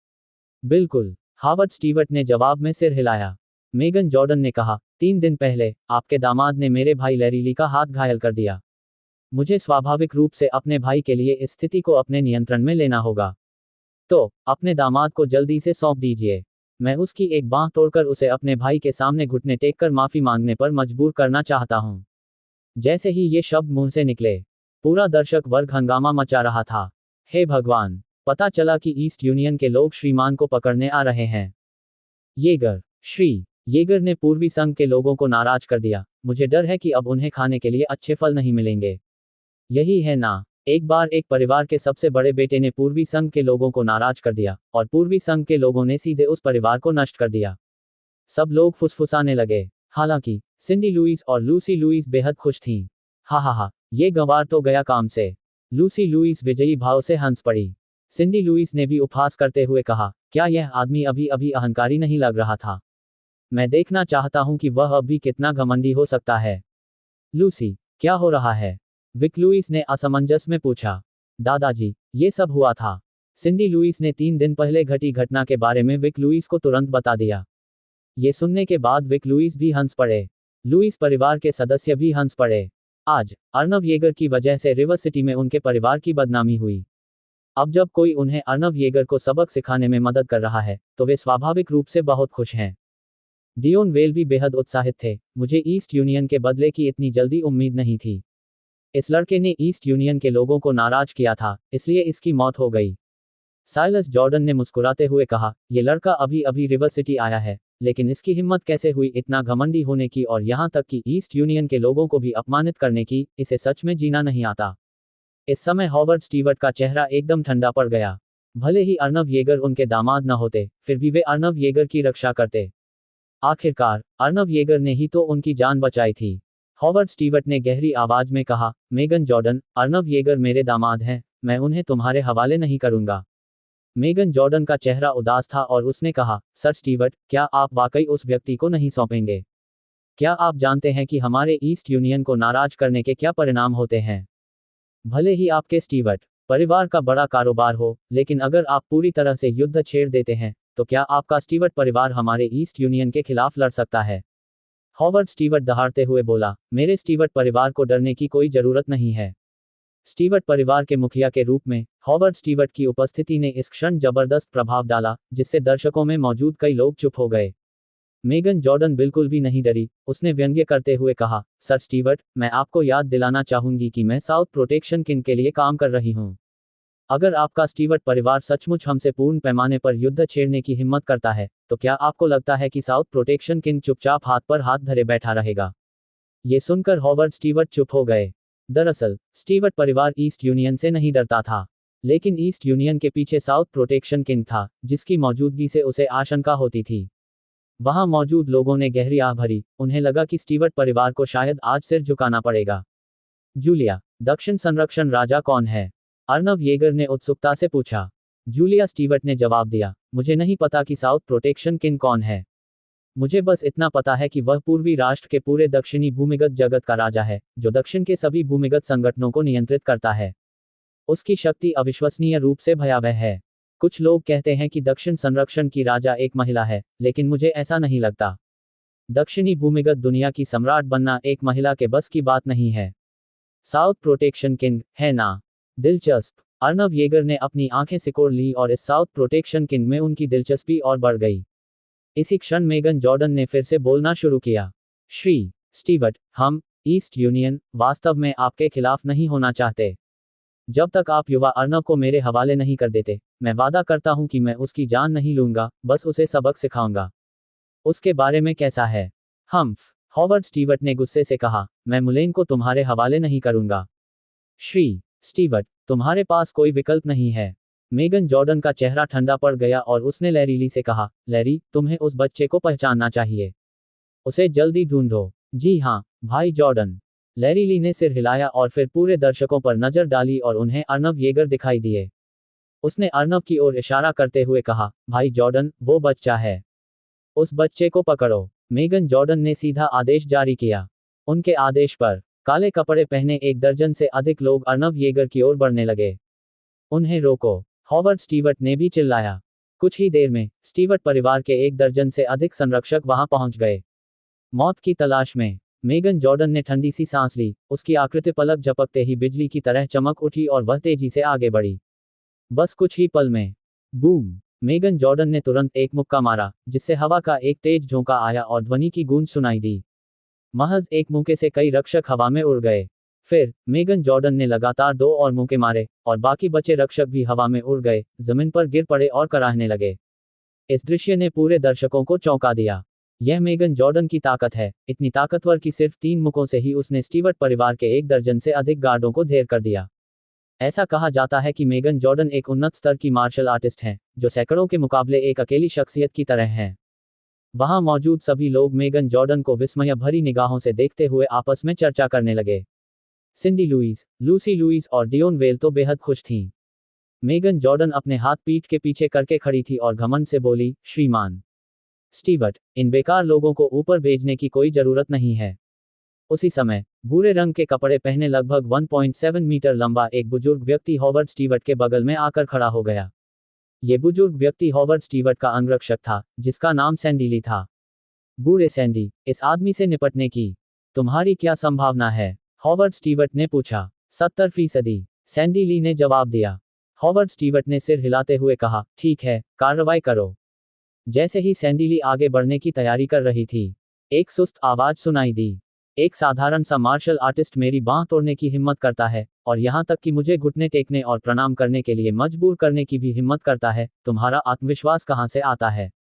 बिल्कुल, हॉवर्ड स्टीवर्ट ने जवाब में सिर हिलाया। मेगन जॉर्डन ने कहा, 3 दिन पहले आपके दामाद ने मेरे भाई लैरी ली का हाथ घायल कर दिया। मुझे स्वाभाविक रूप से अपने भाई के लिए इस स्थिति को अपने नियंत्रण में लेना होगा। तो अपने दामाद को जल्दी से सौंप दीजिए। मैं उसकी एक बांह तोड़कर उसे अपने भाई के सामने घुटने टेककर माफी मांगने पर मजबूर करना चाहता हूं। जैसे ही ये शब्द मुंह से निकले, पूरा दर्शक वर्ग हंगामा मचा रहा था। हे भगवान, पता चला कि ईस्ट यूनियन के लोग श्रीमान को पकड़ने आ रहे हैं। येगर, श्री येगर ने पूर्वी संघ के लोगों को नाराज कर दिया। मुझे डर है कि अब उन्हें खाने के लिए अच्छे फल नहीं मिलेंगे। यही है ना? एक बार एक परिवार के सबसे बड़े बेटे ने पूर्वी संघ के लोगों को नाराज कर दिया और पूर्वी संघ के लोगों ने सीधे उस परिवार को नष्ट कर दिया। सब लोग फुसफुसाने लगे। हालांकि सिंडी लुइस और लूसी लुइस बेहद खुश थीं। हा हा हा, ये गंवार तो गया काम से। लूसी लुइस विजयी भाव से हंस पड़ी। सिंडी लुइस ने भी उपहास करते हुए कहा, क्या यह आदमी अभी अभी अहंकारी नहीं लग रहा था? मैं देखना चाहता हूं कि वह अब भी कितना घमंडी हो सकता है। लूसी, क्या हो रहा है? विक लुइस ने असमंजस में पूछा। दादाजी, ये सब हुआ था। सिंडी लुइस ने 3 दिन पहले घटी घटना के बारे में विक लुइस को तुरंत बता दिया। ये सुनने के बाद विक लुइस भी हंस पड़े। लुइस परिवार के सदस्य भी हंस पड़े। आज अर्नव येगर की वजह से रिवर सिटी में उनके परिवार की बदनामी हुई। अब जब कोई उन्हें अर्नव येगर को सबक सिखाने में मदद कर रहा है तो वे स्वाभाविक रूप से बहुत खुश हैं। डियोन वेल भी बेहद उत्साहित थे। मुझे ईस्ट यूनियन के बदले की इतनी जल्दी उम्मीद नहीं थी। इस लड़के ने ईस्ट यूनियन के लोगों को नाराज किया था, इसलिए इसकी मौत हो गई। साइलस जॉर्डन ने मुस्कुराते हुए कहा, यह लड़का अभी अभी रिवर सिटी आया है, लेकिन इसकी हिम्मत कैसे हुई इतना घमंडी होने की और यहाँ तक कि ईस्ट यूनियन के लोगों को भी अपमानित करने की? इसे सच में जीना नहीं आता। इस समय हॉवर्ड स्टीवर्ट का चेहरा एकदम ठंडा पड़ गया। भले ही अर्नव येगर उनके दामाद न होते, फिर भी वे अर्नव येगर की रक्षा करते। आखिरकार अर्नव येगर ने ही तो उनकी जान बचाई थी। हॉवर्ड स्टीवर्ट ने गहरी आवाज में कहा, मेगन जॉर्डन, अर्नव येगर मेरे दामाद हैं, मैं उन्हें तुम्हारे हवाले नहीं करूंगा। मेगन जॉर्डन का चेहरा उदास था और उसने कहा, सर स्टीवर्ट, क्या आप वाकई उस व्यक्ति को नहीं सौंपेंगे? क्या आप जानते हैं कि हमारे ईस्ट यूनियन को नाराज करने के क्या परिणाम होते हैं? भले ही आपके स्टीवर्ट परिवार का बड़ा कारोबार हो, लेकिन अगर आप पूरी तरह से युद्ध छेड़ देते हैं तो क्या आपका स्टीवर्ट परिवार हमारे ईस्ट यूनियन के खिलाफ लड़ सकता है? हॉवर्ड स्टीवर्ट दहाड़ते हुए बोला, मेरे स्टीवर्ट परिवार को डरने की कोई जरूरत नहीं है। स्टीवर्ट परिवार के मुखिया के रूप में हॉवर्ड स्टीवर्ट की उपस्थिति ने इस क्षण जबरदस्त प्रभाव डाला, जिससे दर्शकों में मौजूद कई लोग चुप हो गए। मेगन जॉर्डन बिल्कुल भी नहीं डरी। उसने व्यंग्य करते हुए कहा, सर स्टीवर्ट, मैं आपको याद दिलाना चाहूंगी कि मैं साउथ प्रोटेक्शन किंग के लिए काम कर रही हूं। अगर आपका स्टीवर्ट परिवार सचमुच हमसे पूर्ण पैमाने पर युद्ध छेड़ने की हिम्मत करता है तो क्या आपको लगता है कि साउथ प्रोटेक्शन किंग चुपचाप हाथ पर हाथ धरे बैठा रहेगा? ये सुनकर हॉवर्ड स्टीवर्ट चुप हो गए। दरअसल स्टीवर्ट परिवार ईस्ट यूनियन से नहीं डरता था, लेकिन ईस्ट यूनियन के पीछे साउथ प्रोटेक्शन किंग था, जिसकी मौजूदगी से उसे आशंका होती थी। वहां मौजूद लोगों ने गहरी आह भरी। उन्हें लगा कि स्टीवर्ट परिवार को शायद आज सिर झुकाना पड़ेगा। जूलिया, दक्षिण संरक्षण राजा कौन है? अर्नव येगर ने उत्सुकता से पूछा। जूलिया स्टीवर्ट ने जवाब दिया, मुझे नहीं पता कि साउथ प्रोटेक्शन किंग कौन है। मुझे बस इतना पता है कि वह पूर्वी राष्ट्र के पूरे दक्षिणी भूमिगत जगत का राजा है, जो दक्षिण के सभी भूमिगत संगठनों को नियंत्रित करता है। उसकी शक्ति अविश्वसनीय रूप से भयावह है। कुछ लोग कहते हैं कि दक्षिण संरक्षण की राजा एक महिला है, लेकिन मुझे ऐसा नहीं लगता। दक्षिणी भूमिगत दुनिया की सम्राट बनना एक महिला के बस की बात नहीं है। साउथ प्रोटेक्शन किंग, है ना? दिलचस्प। अर्नव येगर ने अपनी आंखें सिकोड़ ली और इस साउथ प्रोटेक्शन किंग में उनकी दिलचस्पी और बढ़ गई। इसी क्षण मेगन जॉर्डन ने फिर से बोलना शुरू किया। श्री स्टीवर्ट, हम ईस्ट यूनियन वास्तव में आपके खिलाफ नहीं होना चाहते। जब तक आप युवा अर्नव को मेरे हवाले नहीं कर देते, मैं वादा करता हूं कि मैं उसकी जान नहीं लूंगा, बस उसे सबक सिखाऊंगा। उसके बारे में कैसा है? हम्फ, हॉवर्ड स्टीवर्ट ने गुस्से से कहा, मैं मुलेन को तुम्हारे हवाले नहीं करूंगा। श्री स्टीवर्ट, तुम्हारे पास कोई विकल्प नहीं है। मेगन जॉर्डन का चेहरा ठंडा पड़ गया और उसने लैरीली से कहा, लैरी, तुम्हें उस बच्चे को पहचानना चाहिए। उसे जल्दी ढूंढो। जी हाँ, भाई जॉर्डन। लैरीली ने सिर हिलाया और फिर पूरे दर्शकों पर नजर डाली और उन्हें अर्नव येगर दिखाई दिए। उसने अर्नव की ओर इशारा करते हुए कहा, भाई जॉर्डन, वो बच्चा है। उस बच्चे को पकड़ो। मेगन जॉर्डन ने सीधा आदेश जारी किया। उनके आदेश पर काले कपड़े पहने 1 दर्जन से अधिक लोग अर्नव येगर की ओर बढ़ने लगे। उन्हें रोको, हॉवर्ड स्टीवर्ट ने भी चिल्लाया। कुछ ही देर में स्टीवर्ट परिवार के 1 दर्जन से अधिक संरक्षक वहां पहुंच गए। मौत की तलाश में मेगन जॉर्डन ने ठंडी सी सांस ली। उसकी आकृति पलक झपकते ही बिजली की तरह चमक उठी और वह तेजी से आगे बढ़ी। बस कुछ ही पल में बूम, मेगन जॉर्डन ने तुरंत एक मुक्का मारा, जिससे हवा का एक तेज झोंका आया और ध्वनि की गूंज सुनाई दी। महज एक मुक्के से कई रक्षक हवा में उड़ गए। फिर मेगन जॉर्डन ने लगातार 2 और मुक्के मारे और बाकी बचे रक्षक भी हवा में उड़ गए, जमीन पर गिर पड़े और कराहने लगे। इस दृश्य ने पूरे दर्शकों को चौंका दिया। यह मेगन जॉर्डन की ताकत है, इतनी ताकतवर कि सिर्फ 3 मुक्कों से ही उसने स्टीवर्ट परिवार के 1 दर्जन से अधिक गार्डों को ढेर कर दिया। ऐसा कहा जाता है कि मेगन जॉर्डन एक उन्नत स्तर की मार्शल आर्टिस्ट हैं, जो सैकड़ों के मुकाबले एक अकेली शख्सियत की तरह हैं। वहां मौजूद सभी लोग मेगन जॉर्डन को विस्मय भरी निगाहों से देखते हुए आपस में चर्चा करने लगे। सिंडी लुइस, लूसी लुइस और डियोन वेल तो बेहद खुश थीं। मेगन जॉर्डन अपने हाथ पीठ के पीछे करके खड़ी थी और घमंड से बोली, श्रीमान स्टीवर्ट, इन बेकार लोगों को ऊपर भेजने की कोई जरूरत नहीं है। उसी समय भूरे रंग के कपड़े पहने लगभग 1.7 मीटर लंबा एक बुजुर्ग व्यक्ति हॉवर्ड स्टीवर्ट के बगल में आकर खड़ा हो गया। ये बुजुर्ग व्यक्ति हॉवर्ड स्टीवर्ट का अंगरक्षक था, जिसका नाम सैंडी ली था। बूढ़े सैंडी, इस आदमी से निपटने की तुम्हारी क्या संभावना है? हॉवर्ड स्टीवर्ट ने पूछा। 70%, सैंडी ली ने जवाब दिया। हॉवर्ड स्टीवर्ट ने सिर हिलाते हुए कहा, ठीक है, कार्रवाई करो। जैसे ही सैंडी ली आगे बढ़ने की तैयारी कर रही थी, एक सुस्त आवाज सुनाई दी। एक साधारण सा मार्शल आर्टिस्ट मेरी बांह तोड़ने की हिम्मत करता है, और यहां तक कि मुझे घुटने टेकने और प्रणाम करने के लिए मजबूर करने की भी हिम्मत करता है। तुम्हारा आत्मविश्वास कहां से आता है?